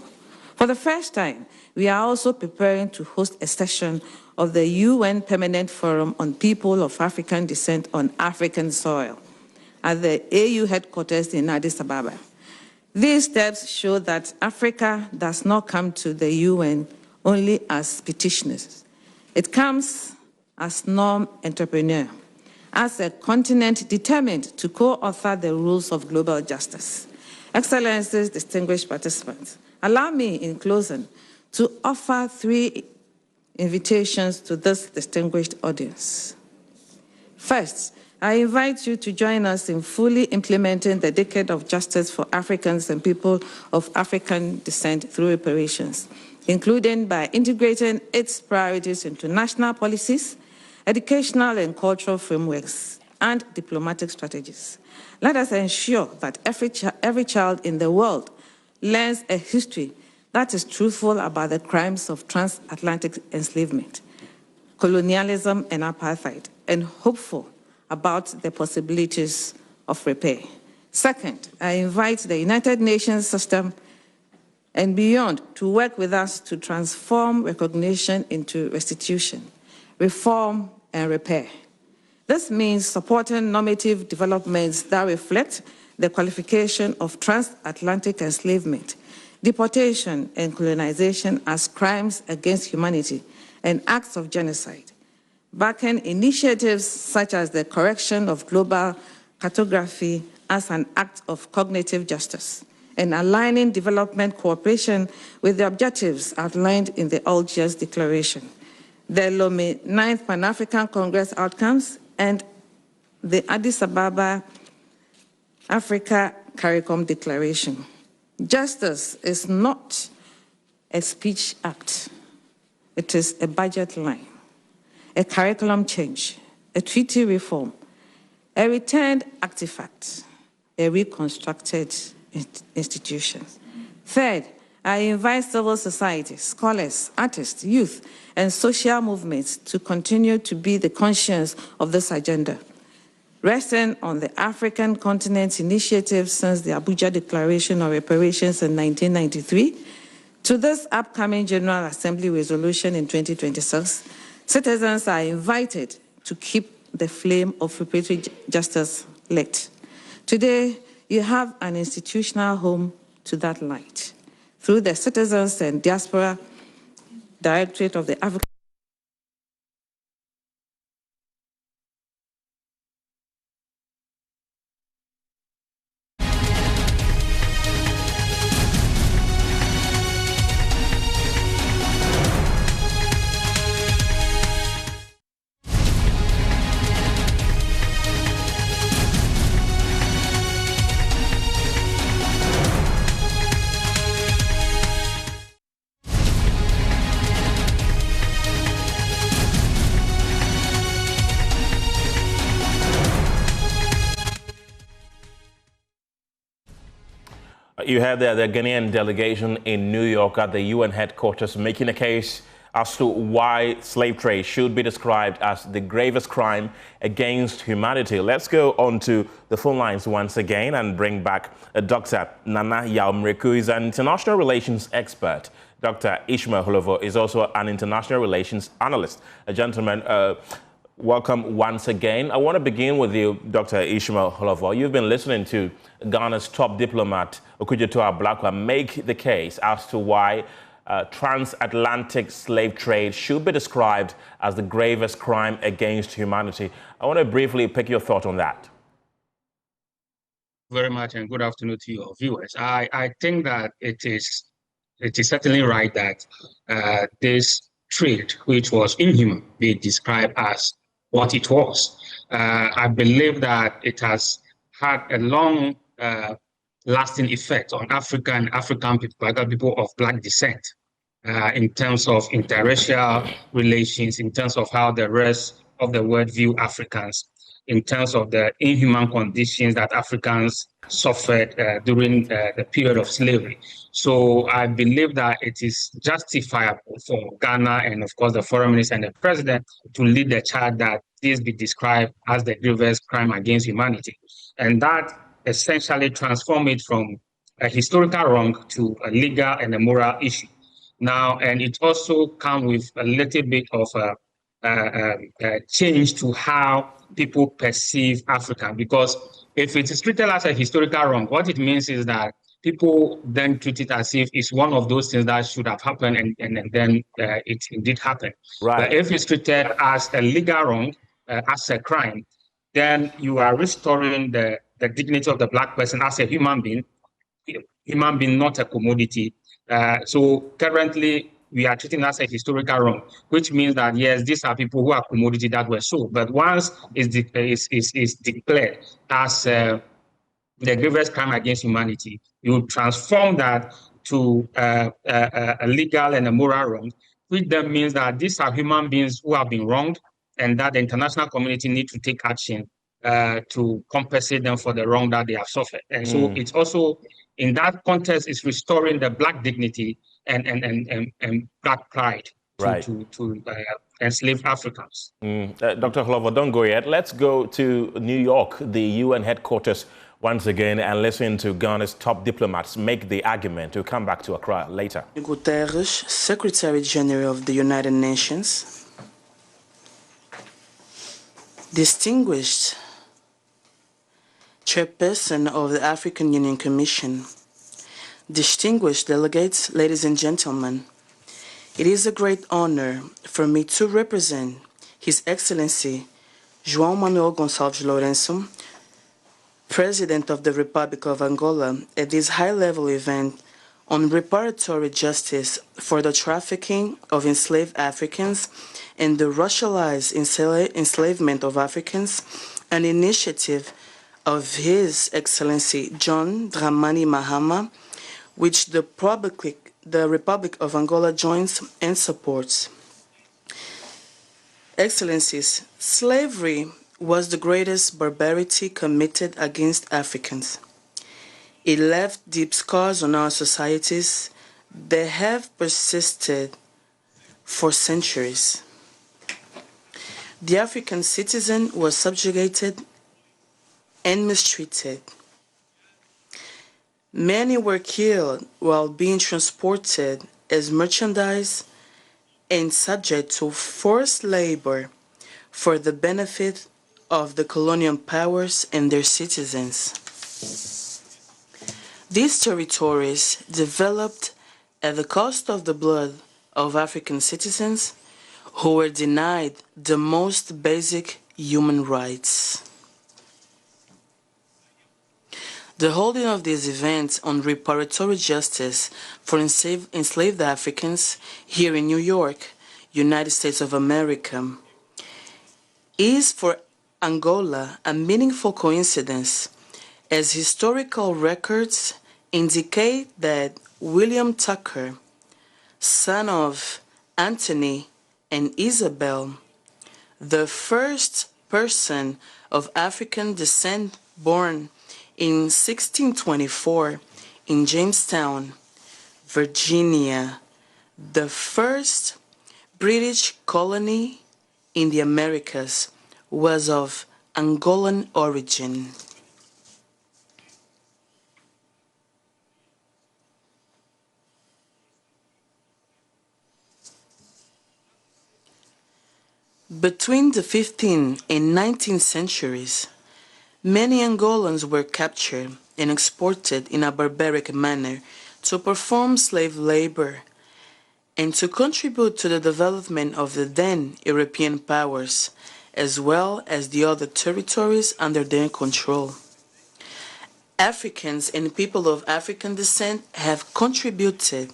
[SPEAKER 8] For the first time, we are also preparing to host a session of the UN Permanent Forum on People of African Descent on African soil at the AU headquarters in Addis Ababa. These steps show that Africa does not come to the UN only as petitioners. It comes as non-entrepreneur, as a continent determined to co-author the rules of global justice. Excellencies, distinguished participants, allow me in closing to offer 3 invitations to this distinguished audience. First, I invite you to join us in fully implementing the Decade of Justice for Africans and People of African Descent through reparations, including by integrating its priorities into national policies, educational and cultural frameworks, and diplomatic strategies. Let us ensure that every child in the world learns a history that is truthful about the crimes of transatlantic enslavement, colonialism, and apartheid, and hopeful about the possibilities of repair. Second, I invite the United Nations system and beyond to work with us to transform recognition into restitution, reform, and repair. This means supporting normative developments that reflect the qualification of transatlantic enslavement, deportation, and colonization as crimes against humanity and acts of genocide, backing initiatives such as the correction of global cartography as an act of cognitive justice, and aligning development cooperation with the objectives outlined in the Algiers Declaration, the Lomé 9th Pan-African Congress outcomes, and the Addis Ababa Africa CARICOM Declaration. Justice is not a speech act. It is a budget line, a curriculum change, a treaty reform, a returned artifact, a reconstructed institution. Third, I invite civil society, scholars, artists, youth, and social movements to continue to be the conscience of this agenda, resting on the African continent's initiative since the Abuja Declaration of Reparations in 1993 to this upcoming General Assembly resolution in 2026. Citizens are invited to keep the flame of reparatory justice lit. Today, you have an institutional home to that light through the Citizens and Diaspora Directorate of the African
[SPEAKER 1] You had the Ghanaian delegation in New York at the UN headquarters making a case as to why slave trade should be described as the gravest crime against humanity. Let's go on to the phone lines once again and bring back Dr. Nana Yaumreku, who is an international relations expert. Dr. Ishmael Holovo is also an international relations analyst. Gentlemen, welcome once again. I want to begin with you, Dr. Ishmael Holovo. You've been listening to Ghana's top diplomat, Okudzeto Ablakwa, make the case as to why transatlantic slave trade should be described as the gravest crime against humanity. I want to briefly pick your thought on that.
[SPEAKER 9] Very much, and good afternoon to your viewers. I think that it is certainly right that this trade, which was inhuman, be described as what it was. I believe that it has had a long lasting effect on Africa and African people of Black descent in terms of interracial relations, in terms of how the rest of the world view Africans, in terms of the inhuman conditions that Africans suffered during the period of slavery. So I believe that it is justifiable for Ghana and, of course, the foreign minister and the president to lead the charge that this be described as the gravest crime against humanity. And that essentially transform it from a historical wrong to a legal and a moral issue. Now, and it also comes with a little bit of a change to how people perceive Africa, because if it is treated as a historical wrong, what it means is that people then treat it as if it's one of those things that should have happened, and then it indeed happened.
[SPEAKER 1] Right.
[SPEAKER 9] But if it's treated as a legal wrong, as a crime, then you are restoring the dignity of the Black person as a human being, not a commodity. So currently, we are treating as a historical wrong, which means that, yes, these are people who are commodity that were sold. But once it's declared as the gravest crime against humanity, you transform that to a legal and a moral wrong, which then means that these are human beings who have been wronged, and that the international community need to take action to compensate them for the wrong that they have suffered. And so it's also, in that context, is restoring the Black dignity and Black pride to enslaved Africans.
[SPEAKER 1] Dr. Holovo, don't go yet. Let's go to New York, the UN headquarters, once again, and listen to Ghana's top diplomats make the argument. We'll come back to Accra later.
[SPEAKER 10] Guterres, Secretary General of the United Nations, distinguished Chairperson of the African Union Commission, distinguished delegates, ladies and gentlemen, it is a great honor for me to represent His Excellency João Manuel Gonçalves Lourenço, President of the Republic of Angola, at this high-level event on reparatory justice for the trafficking of enslaved Africans and the racialized enslavement of Africans, an initiative of His Excellency John Dramani Mahama, which the Republic of Angola joins and supports. Excellencies, slavery was the greatest barbarity committed against Africans. It left deep scars on our societies that have persisted for centuries. The African citizen was subjugated and mistreated. Many were killed while being transported as merchandise and subject to forced labor for the benefit of the colonial powers and their citizens. These territories developed at the cost of the blood of African citizens who were denied the most basic human rights. The holding of these events on reparatory justice for enslaved Africans here in New York, United States of America, is for Angola a meaningful coincidence, as historical records indicate that William Tucker, son of Anthony and Isabel, the first person of African descent born in 1624 in Jamestown, Virginia, the first British colony in the Americas was of Angolan origin. Between the 15th and 19th centuries, many Angolans were captured and exported in a barbaric manner to perform slave labor and to contribute to the development of the then European powers, as well as the other territories under their control. Africans and people of African descent have contributed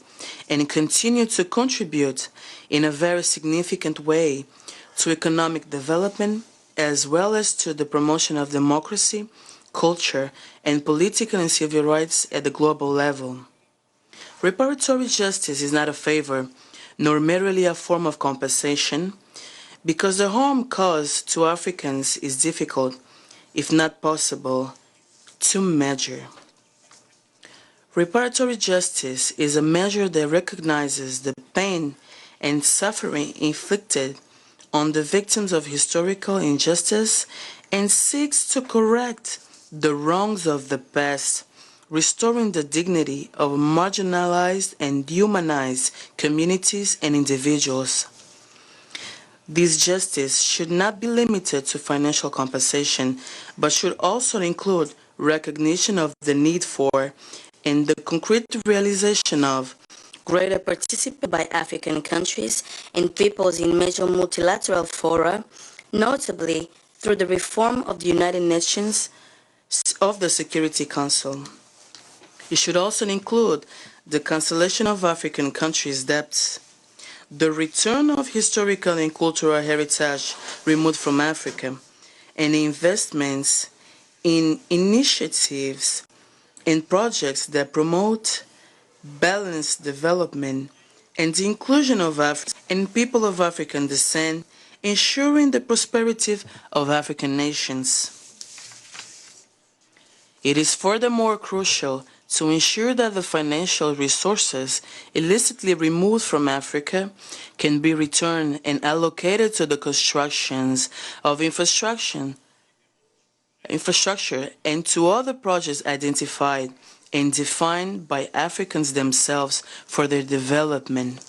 [SPEAKER 10] and continue to contribute in a very significant way to economic development, as well as to the promotion of democracy, culture, and political and civil rights at the global level. Reparatory justice is not a favor, nor merely a form of compensation, because the harm caused to Africans is difficult, if not possible, to measure. Reparatory justice is a measure that recognizes the pain and suffering inflicted on the victims of historical injustice and seeks to correct the wrongs of the past, restoring the dignity of marginalized and humanized communities and individuals. This justice should not be limited to financial compensation, but should also include recognition of the need for and the concrete realization of
[SPEAKER 11] greater participation by African countries and peoples in major multilateral fora, notably through the reform of the United Nations
[SPEAKER 10] of the Security Council. It should also include the cancellation of African countries' debts, the return of historical and cultural heritage removed from Africa, and investments in initiatives and projects that promote balanced development and the inclusion of Africans and people of African descent, ensuring the prosperity of African nations. It is furthermore crucial to ensure that the financial resources illicitly removed from Africa can be returned and allocated to the constructions of infrastructure and to other projects identified and defined by Africans themselves for their development.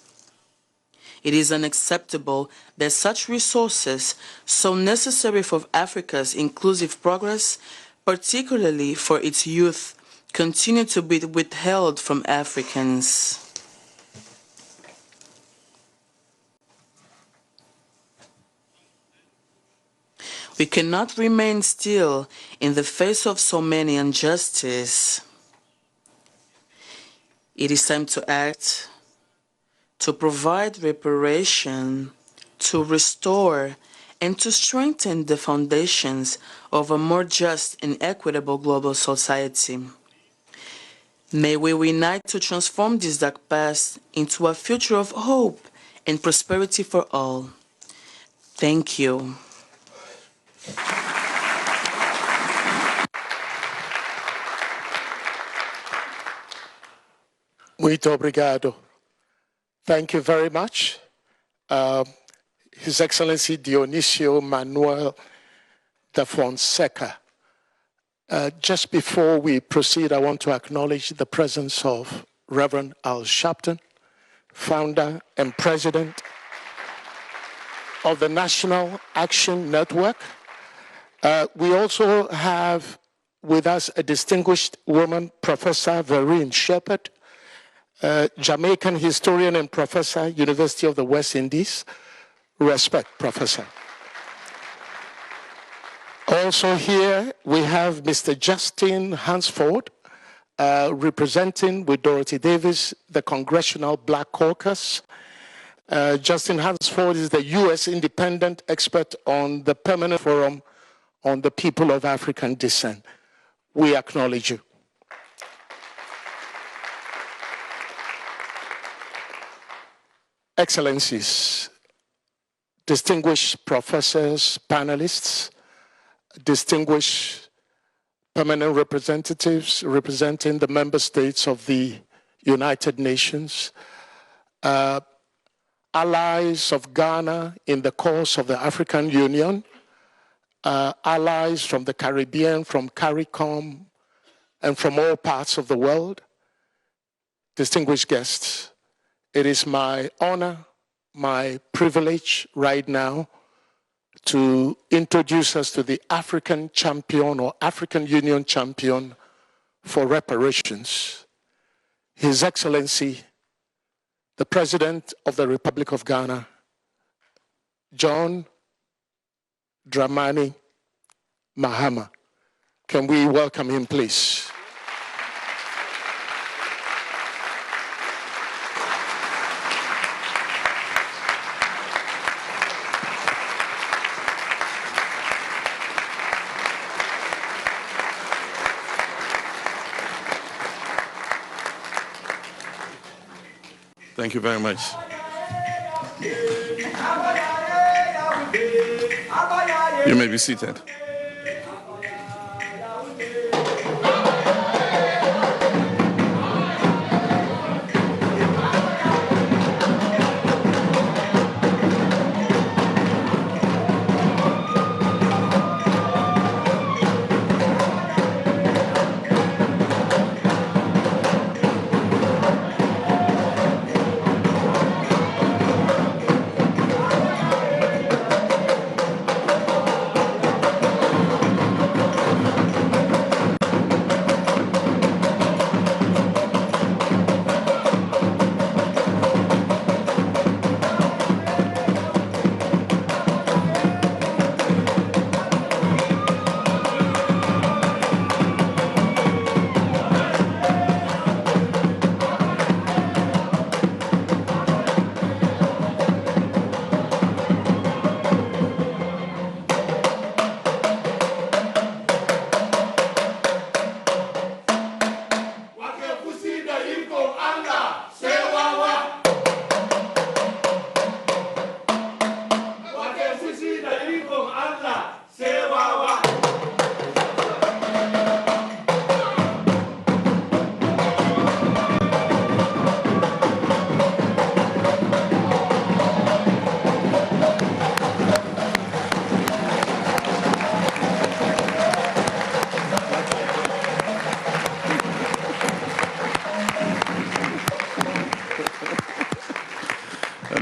[SPEAKER 10] It is unacceptable that such resources, so necessary for Africa's inclusive progress, particularly for its youth, continue to be withheld from Africans. We cannot remain still in the face of so many injustices. It is time to act, to provide reparation, to restore, and to strengthen the foundations of a more just and equitable global society. May we unite to transform this dark past into a future of hope and prosperity for all. Thank you.
[SPEAKER 7] Muito obrigado. Thank you very much. His Excellency Dionisio Manuel da Fonseca. Just before we proceed, I want to acknowledge the presence of Reverend Al Sharpton, founder and president of the National Action Network. We also have with us a distinguished woman, Professor Vereen Shepherd, Jamaican historian and professor, University of the West Indies. Respect, Professor. Also here, we have Mr. Justin Hansford, representing with Dorothy Davis, the Congressional Black Caucus. Justin Hansford is the U.S. independent expert on the Permanent Forum on the People of African Descent. We acknowledge you. Excellencies, distinguished professors, panelists, distinguished permanent representatives representing the member states of the United Nations. allies of Ghana in the cause of the African Union, allies from the Caribbean, from CARICOM, and from all parts of the world, distinguished guests, it is my honor, my privilege right now to introduce us to the African champion or African Union champion for reparations, His Excellency, the President of the Republic of Ghana, John Dramani Mahama. Can we welcome him, please?
[SPEAKER 2] Thank you very much. You may be seated.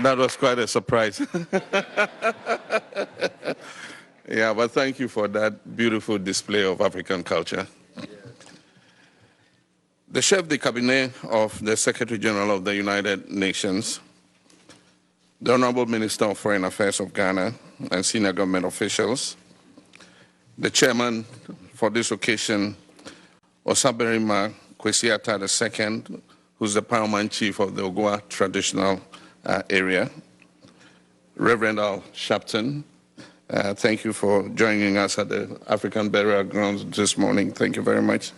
[SPEAKER 2] That was quite a surprise. Yeah, but thank you for that beautiful display of African culture. The chef de cabinet of the Secretary General of the United Nations, the Honorable Minister of Foreign Affairs of Ghana and senior government officials, the chairman for this occasion, Osaberima Kwesiata II, who's the paramount chief of the Ogoa traditional area, Reverend Al Sharpton, thank you for joining us at the African Burial Grounds this morning. Thank you very much.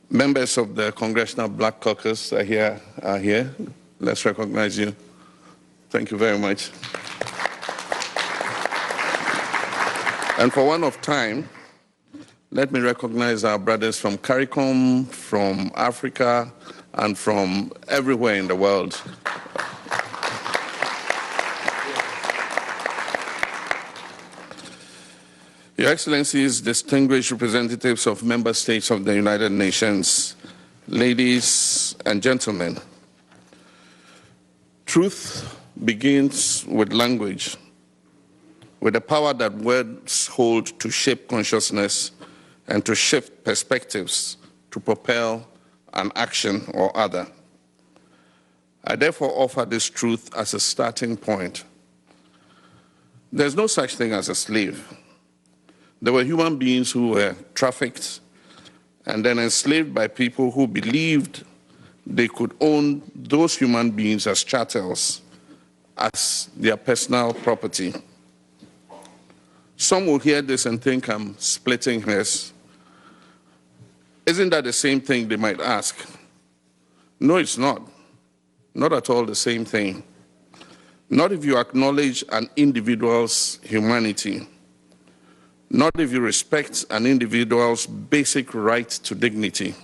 [SPEAKER 2] Members of the Congressional Black Caucus are here. Let's recognize you. Thank you very much. And for one of time, let me recognize our brothers from CARICOM, from Africa, and from everywhere in the world. Your Excellencies, distinguished representatives of member states of the United Nations, ladies and gentlemen, truth begins with language, with the power that words hold to shape consciousness and to shift perspectives to propel an action or other. I therefore offer this truth as a starting point. There's no such thing as a slave. There were human beings who were trafficked and then enslaved by people who believed they could own those human beings as chattels, as their personal property. Some will hear this and think I'm splitting hairs. Isn't that the same thing, they might ask? No, it's not. Not at all the same thing. Not if you acknowledge an individual's humanity. Not if you respect an individual's basic right to dignity.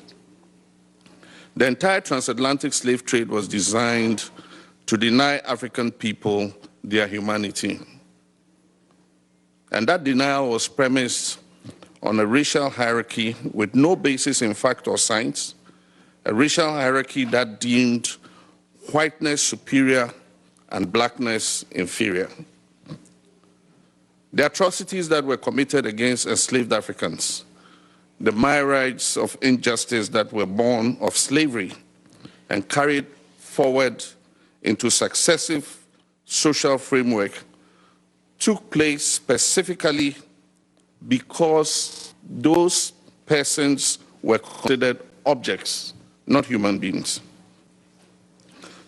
[SPEAKER 2] The entire transatlantic slave trade was designed to deny African people their humanity. And that denial was premised on a racial hierarchy with no basis in fact or science, a racial hierarchy that deemed whiteness superior and blackness inferior. The atrocities that were committed against enslaved Africans, the myriads of injustice that were born of slavery and carried forward into successive social framework, took place specifically because those persons were considered objects, not human beings.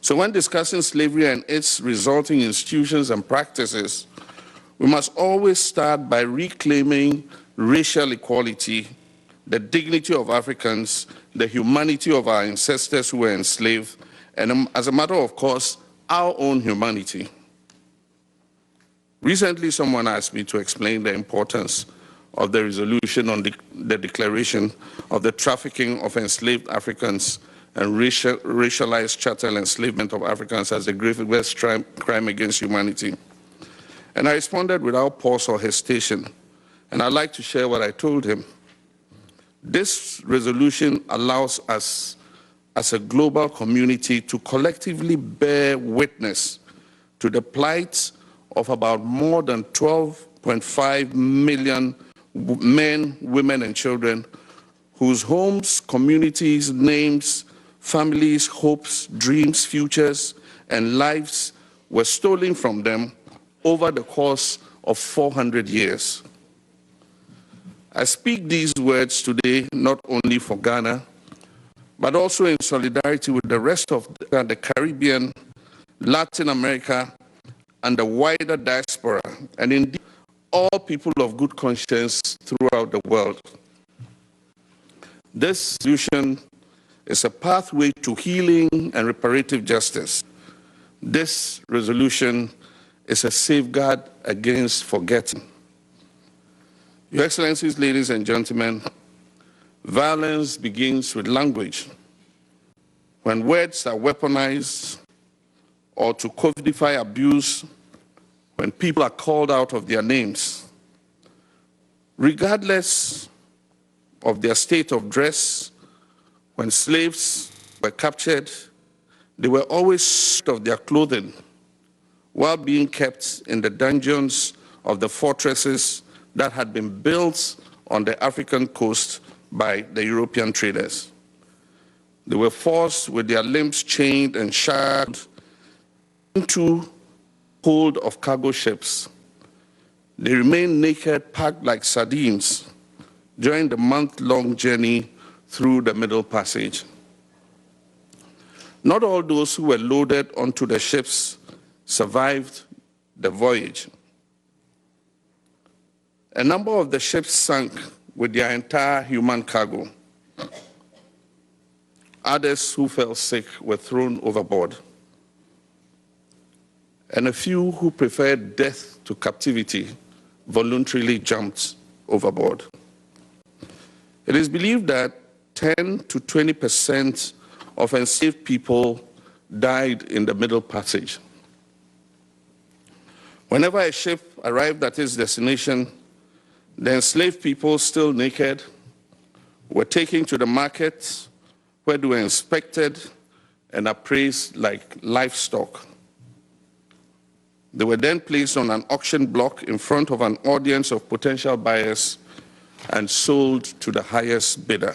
[SPEAKER 2] So when discussing slavery and its resulting institutions and practices, we must always start by reclaiming racial equality, the dignity of Africans, the humanity of our ancestors who were enslaved, and as a matter of course, our own humanity. Recently, someone asked me to explain the importance of the resolution on the declaration of the trafficking of enslaved Africans and racialized chattel enslavement of Africans as the gravest crime against humanity. And I responded without pause or hesitation, and I'd like to share what I told him. This resolution allows us as a global community to collectively bear witness to the plight of about more than 12.5 million men, women, and children whose homes, communities, names, families, hopes, dreams, futures, and lives were stolen from them over the course of 400 years. I speak these words today not only for Ghana, but also in solidarity with the rest of the Caribbean, Latin America, and the wider diaspora, and indeed all people of good conscience throughout the world. This solution is a pathway to healing and reparative justice. This resolution is a safeguard against forgetting. Your Excellencies, ladies and gentlemen, violence begins with language. When words are weaponized or to codify abuse, when people are called out of their names, regardless of their state of dress, when slaves were captured, they were always stripped of their clothing while being kept in the dungeons of the fortresses that had been built on the African coast by the European traders. They were forced with their limbs chained and shackled into hold of cargo ships. They remained naked, packed like sardines during the month-long journey through the Middle Passage. Not all those who were loaded onto the ships survived the voyage. A number of the ships sank with their entire human cargo. Others who fell sick were thrown overboard. And a few who preferred death to captivity voluntarily jumped overboard. It is believed that 10 to 20% of enslaved people died in the Middle Passage. Whenever a ship arrived at its destination, the enslaved people, still naked, were taken to the market where they were inspected and appraised like livestock. They were then placed on an auction block in front of an audience of potential buyers and sold to the highest bidder.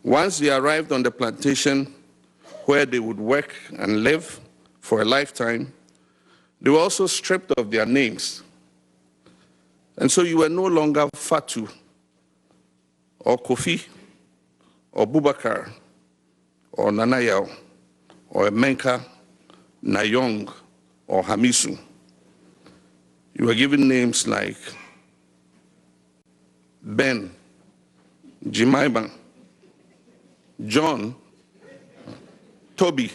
[SPEAKER 2] Once they arrived on the plantation where they would work and live for a lifetime, they were also stripped of their names. And so you were no longer Fatu, or Kofi, or Bubakar, or Nanayao, or Menka, Nayong, or Hamisu. You were given names like Ben, Jemima, John, Toby,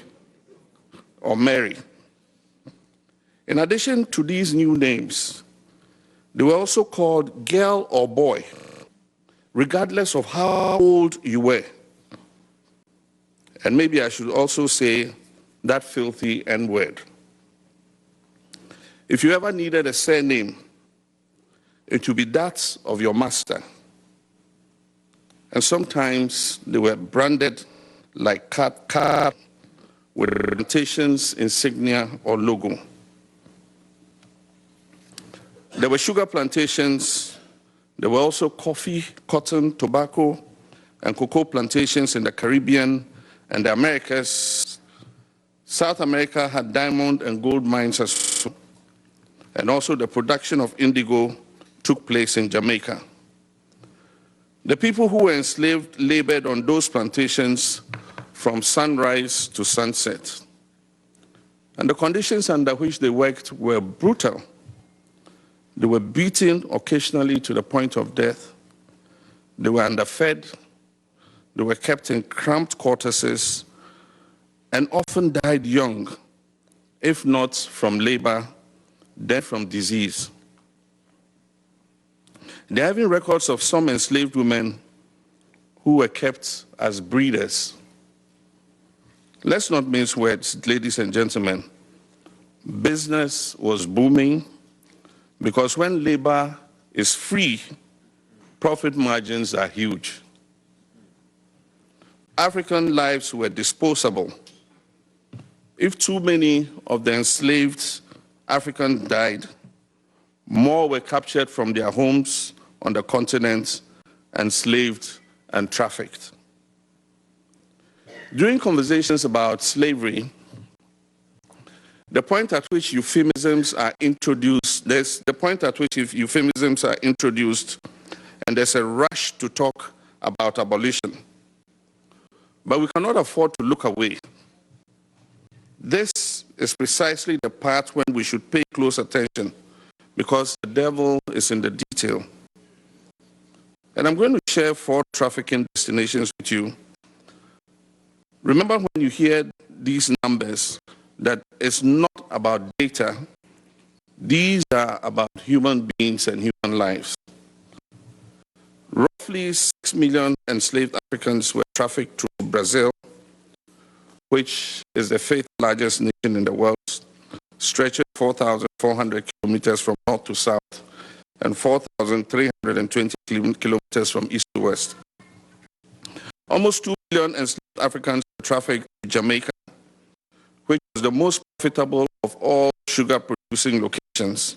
[SPEAKER 2] or Mary. In addition to these new names, they were also called girl or boy, regardless of how old you were. And maybe I should also say that filthy N-word. If you ever needed a surname, it would be that of your master. And sometimes they were branded like car with plantations, insignia, or logo. There were sugar plantations. There were also coffee, cotton, tobacco, and cocoa plantations in the Caribbean and the Americas. South America had diamond and gold mines as well. And also the production of indigo took place in Jamaica. The people who were enslaved labored on those plantations from sunrise to sunset. And the conditions under which they worked were brutal. They were beaten occasionally to the point of death. They were underfed. They were kept in cramped quarters and often died young, if not from labor, then from disease. There are even records of some enslaved women who were kept as breeders. Let's not mince words, ladies and gentlemen. Business was booming because when labor is free, profit margins are huge. African lives were disposable. If too many of the enslaved Africans died, more were captured from their homes on the continent, enslaved and trafficked. During conversations about slavery, the point at which euphemisms are introduced, and there's a rush to talk about abolition. But we cannot afford to look away. This is precisely the part when we should pay close attention, because the devil is in the detail. And I'm going to share 4 trafficking destinations with you. Remember, when you hear these numbers, that it's not about data. These are about human beings and human lives. Roughly 6 million enslaved Africans were trafficked to Brazil, which is the 5th largest nation in the world, stretching 4,400 kilometers from north to south and 4,320 kilometers from east to west. Almost 2 million enslaved Africans were trafficked to Jamaica, which is the most profitable of all sugar-producing locations.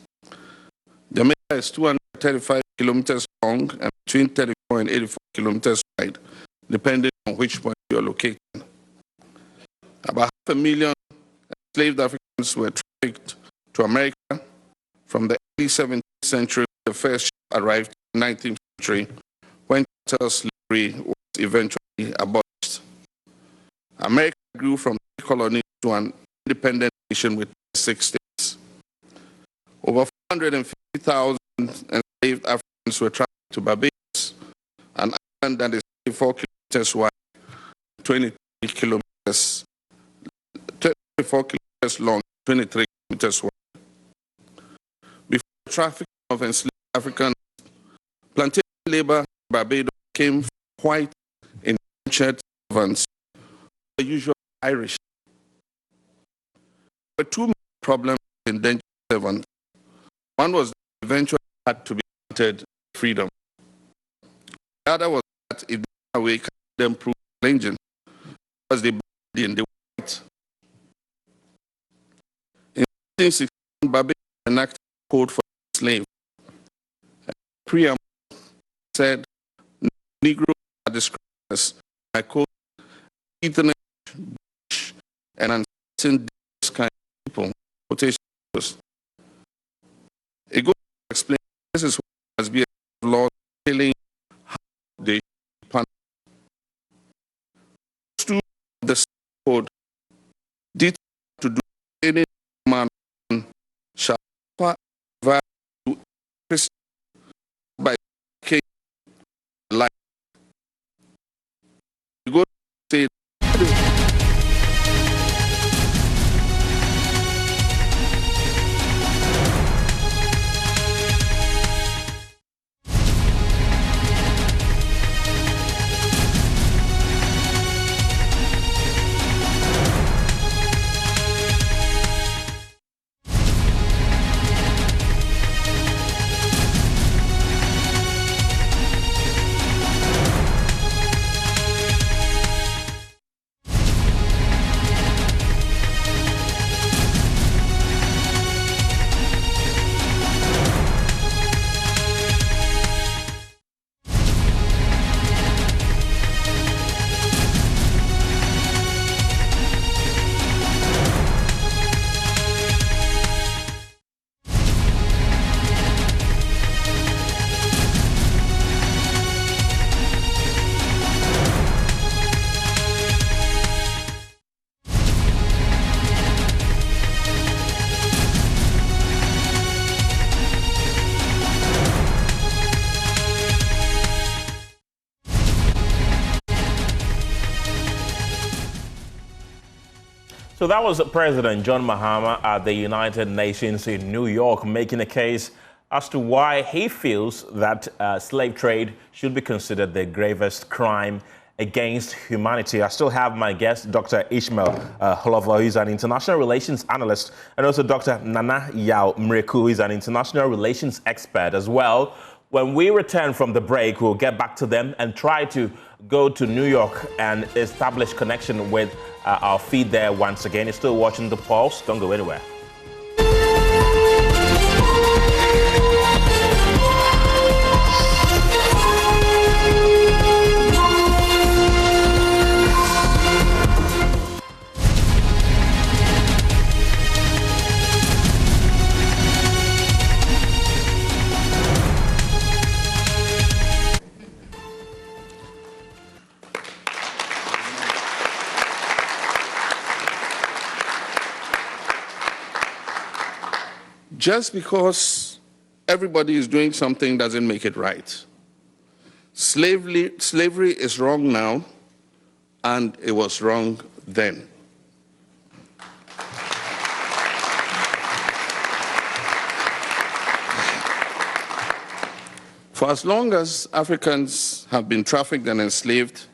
[SPEAKER 2] Jamaica is 235 kilometers long and between 34 and 84 kilometers wide, depending on which point you are located. About 500,000 enslaved Africans were trafficked to America. From the early 17th century, the first ship arrived in the 19th century, when chattel slavery was eventually abolished. America grew from a colony to an independent nation with 6 states. Over 450,000 enslaved Africans were trafficked to Barbados, an island that is 34 kilometers wide, 23 kilometers 24 kilometers long, 23 kilometers wide. Before the trafficking of enslaved Africans, plantation labor in Barbados came from white indentured servants, the usual Irish. There were 2 main problems with indentured servants. One was that eventually had to be granted freedom. The other was that if they ran away, them prove lynching because they were white. In 1961, Barbados enacted a code for slaves. The preamble said, Negroes are described as, I quote, heathenish, British, and uncertain kind of people. Quotation close. It goes to explain this is what must be a law telling how they should punish. To the code did to do any man shall value Christ by king life. You go to say
[SPEAKER 1] So that was President John Mahama at the United Nations in New York making a case as to why he feels that slave trade should be considered the gravest crime against humanity. I still have my guest, Dr. Ishmael Holovo, who is an international relations analyst, and also Dr. Nana Yao Mreku, who is an international relations expert as well. When we return from the break, we'll get back to them and try to go to New York and establish connection with our feed there once again. You're still watching The Pulse. Don't go anywhere.
[SPEAKER 2] Just because everybody is doing something doesn't make it right. Slavery is wrong now, and it was wrong then. For as long as Africans have been trafficked and enslaved,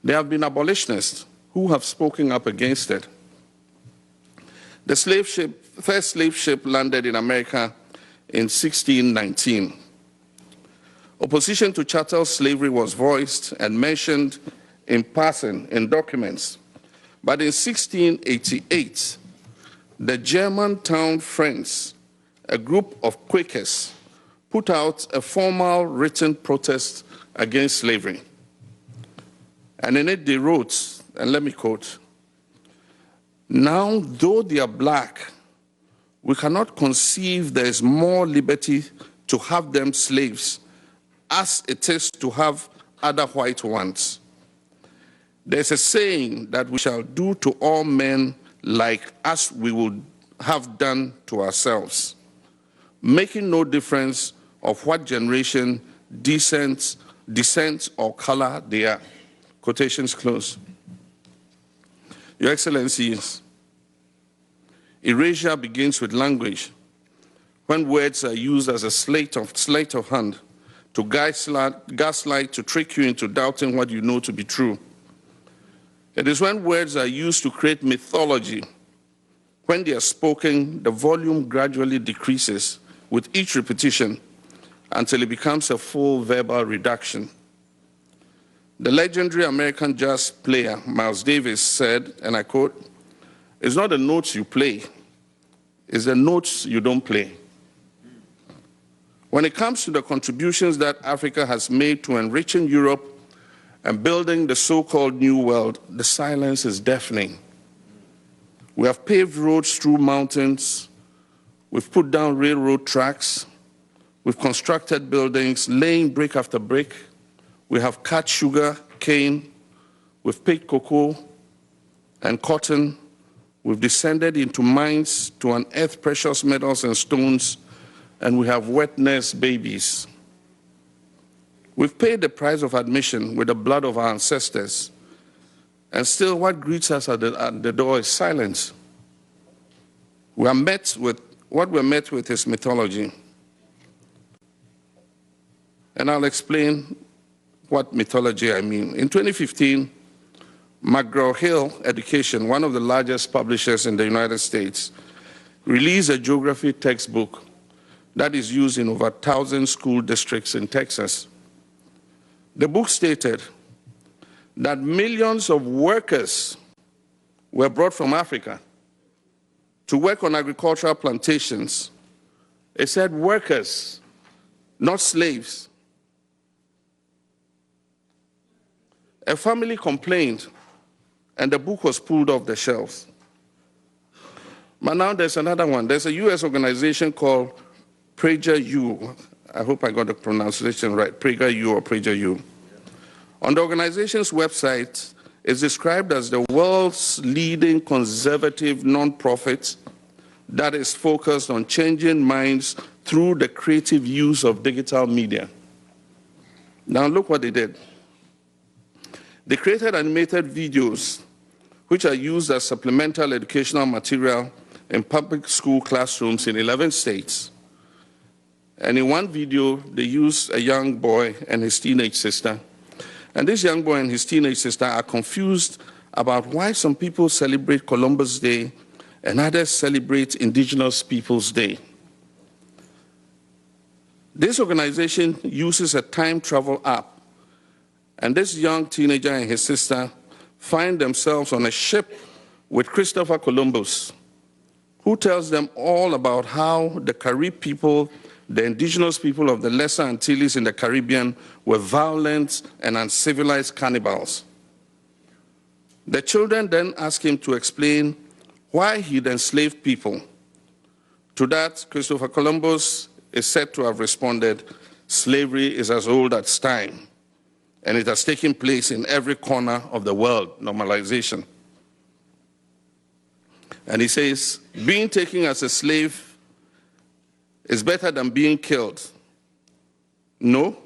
[SPEAKER 2] there have been abolitionists who have spoken up against it. The first slave ship landed in America in 1619. Opposition to chattel slavery was voiced and mentioned in passing in documents. But in 1688, the Germantown Friends, a group of Quakers, put out a formal written protest against slavery. And in it they wrote, and let me quote, "Now, though they are black, we cannot conceive there is more liberty to have them slaves as it is to have other white ones. There's a saying that we shall do to all men like as we would have done to ourselves, making no difference of what generation, descent, or color they are." Quotations close. Your Excellencies, erasure begins with language. When words are used as a sleight of hand to gaslight, to trick you into doubting what you know to be true. It is when words are used to create mythology. When they are spoken, the volume gradually decreases with each repetition until it becomes a full verbal reduction. The legendary American jazz player Miles Davis said, and I quote, "It's not the notes you play, it's the notes you don't play." When it comes to the contributions that Africa has made to enriching Europe and building the so-called New World, the silence is deafening. We have paved roads through mountains, we've put down railroad tracks, we've constructed buildings, laying brick after brick. We have cut sugar, cane, we've picked cocoa and cotton, we've descended into mines to unearth precious metals and stones, and we have wet nurse babies. We've paid the price of admission with the blood of our ancestors, and still what greets us at the door is silence. What we're met with is mythology. And I'll explain what mythology I mean. In 2015, McGraw-Hill Education, one of the largest publishers in the United States, released a geography textbook that is used in over 1,000 school districts in Texas. The book stated that millions of workers were brought from Africa to work on agricultural plantations. It said workers, not slaves. A family complained, and the book was pulled off the shelves. But now there's another one. There's a U.S. organization called PragerU. I hope I got the pronunciation right, PragerU or PragerU. On the organization's website, it's described as the world's leading conservative nonprofit that is focused on changing minds through the creative use of digital media. Now look what they did. They created animated videos which are used as supplemental educational material in public school classrooms in 11 states. And in one video, they use a young boy and his teenage sister. And this young boy and his teenage sister are confused about why some people celebrate Columbus Day and others celebrate Indigenous Peoples Day. This organization uses a time travel app, and this young teenager and his sister find themselves on a ship with Christopher Columbus, who tells them all about how the Carib people, the indigenous people of the Lesser Antilles in the Caribbean, were violent and uncivilized cannibals. The children then ask him to explain why he'd enslaved people. To that, Christopher Columbus is said to have responded, "Slavery is as old as time, and it has taken place in every corner of the world," normalization. And he says, being taken as a slave is better than being killed. No,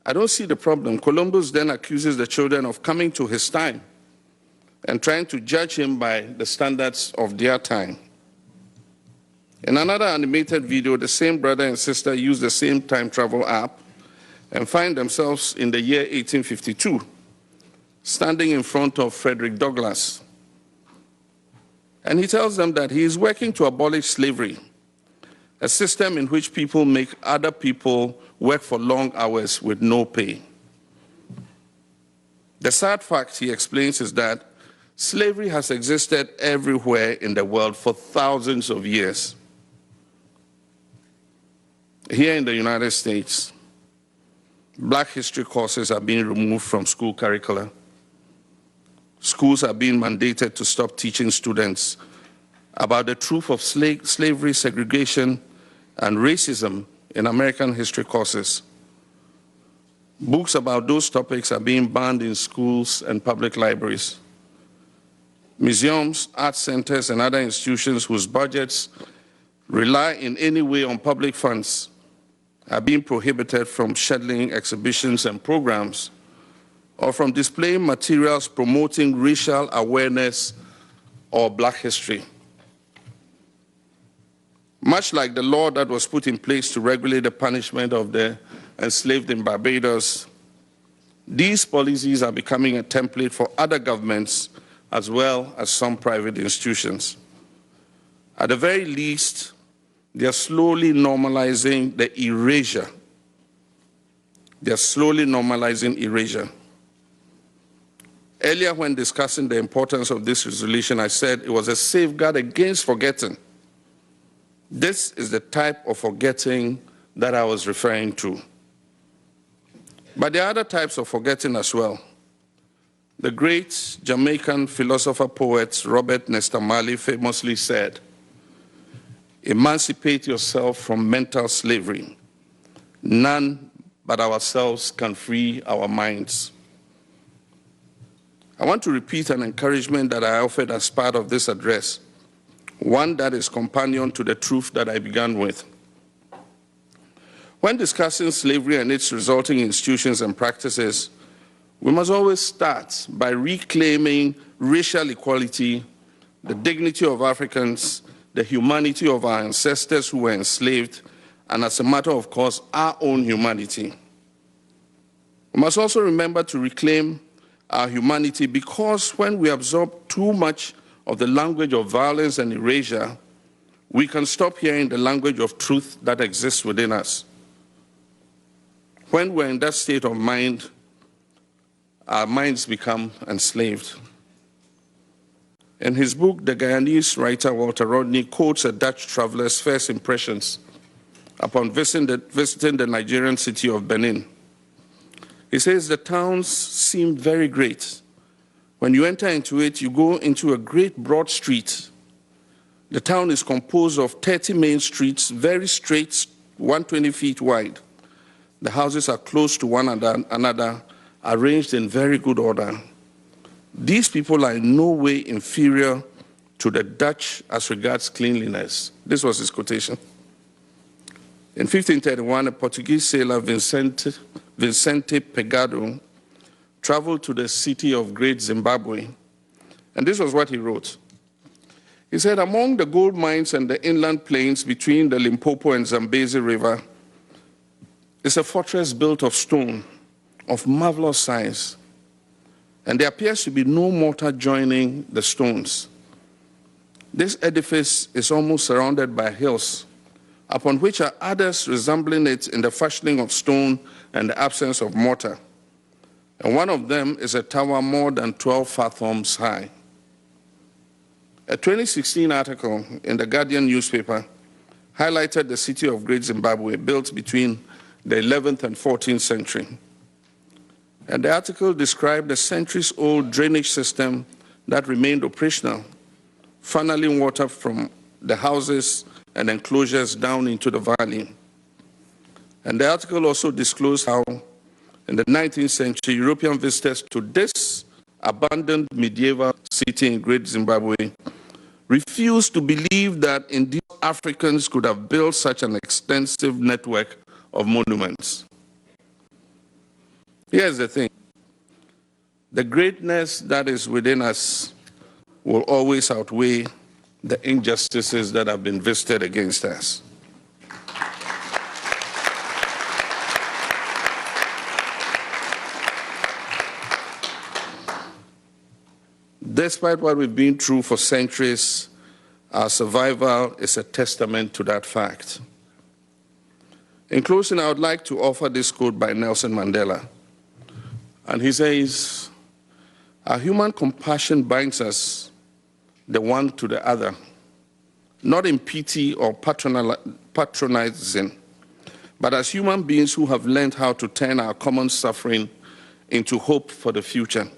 [SPEAKER 2] I don't see the problem. Columbus then accuses the children of coming to his time and trying to judge him by the standards of their time. In another animated video, the same brother and sister use the same time travel app and find themselves in the year 1852, standing in front of Frederick Douglass. And he tells them that he is working to abolish slavery, a system in which people make other people work for long hours with no pay. The sad fact, he explains, is that slavery has existed everywhere in the world for thousands of years. Here in the United States, Black history courses are being removed from school curricula. Schools are being mandated to stop teaching students about the truth of slavery, segregation, and racism in American history courses. Books about those topics are being banned in schools and public libraries. Museums, art centers, and other institutions whose budgets rely in any way on public funds are being prohibited from scheduling exhibitions and programs or from displaying materials promoting racial awareness or Black history. Much like the law that was put in place to regulate the punishment of the enslaved in Barbados, these policies are becoming a template for other governments as well as some private institutions. At the very least, they are slowly normalizing the erasure. They are slowly normalizing erasure. Earlier, when discussing the importance of this resolution, I said it was a safeguard against forgetting. This is the type of forgetting that I was referring to. But there are other types of forgetting as well. The great Jamaican philosopher-poet Robert Nesta Marley famously said, "Emancipate yourself from mental slavery. None but ourselves can free our minds." I want to repeat an encouragement that I offered as part of this address, one that is companion to the truth that I began with. When discussing slavery and its resulting institutions and practices, we must always start by reclaiming racial equality, the dignity of Africans, the humanity of our ancestors who were enslaved, and as a matter of course, our own humanity. We must also remember to reclaim our humanity, because when we absorb too much of the language of violence and erasure, we can stop hearing the language of truth that exists within us. When we're in that state of mind, our minds become enslaved. In his book, the Guyanese writer Walter Rodney quotes a Dutch traveler's first impressions upon visiting the Nigerian city of Benin. He says the towns seemed very great. When you enter into it, you go into a great broad street. The town is composed of 30 main streets, very straight, 120 feet wide. The houses are close to one another, arranged in very good order. These people are in no way inferior to the Dutch as regards cleanliness. This was his quotation. In 1531, a Portuguese sailor, Vicente Pegado, traveled to the city of Great Zimbabwe, and this was what he wrote. He said, among the gold mines and the inland plains between the Limpopo and Zambezi River is a fortress built of stone of marvelous size, and there appears to be no mortar joining the stones. This edifice is almost surrounded by hills, upon which are others resembling it in the fashioning of stone and the absence of mortar. And one of them is a tower more than 12 fathoms high. A 2016 article in the Guardian newspaper highlighted the city of Great Zimbabwe, built between the 11th and 14th century. And the article described a centuries-old drainage system that remained operational, funneling water from the houses and enclosures down into the valley. And the article also disclosed how, in the 19th century, European visitors to this abandoned medieval city in Great Zimbabwe refused to believe that indeed Africans could have built such an extensive network of monuments. Here's the thing. The greatness that is within us will always outweigh the injustices that have been visited against us. Despite what we've been through for centuries, our survival is a testament to that fact. In closing, I would like to offer this quote by Nelson Mandela. And he says, our human compassion binds us the one to the other, not in pity or patronizing, but as human beings who have learned how to turn our common suffering into hope for the future.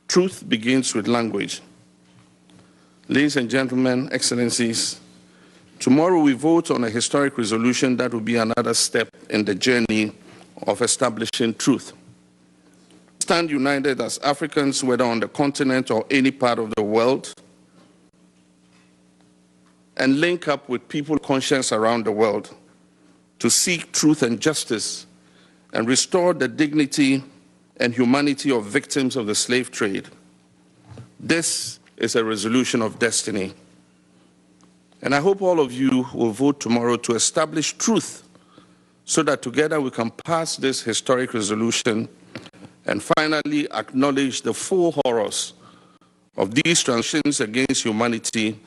[SPEAKER 2] Truth begins with language. Ladies and gentlemen, excellencies, tomorrow we vote on a historic resolution that will be another step in the journey of establishing truth. Stand united as Africans, whether on the continent or any part of the world, and link up with people of conscience around the world to seek truth and justice and restore the dignity and humanity of victims of the slave trade. This is a resolution of destiny. And I hope all of you will vote tomorrow to establish truth so that together we can pass this historic resolution and finally acknowledge the full horrors of these transgressions against humanity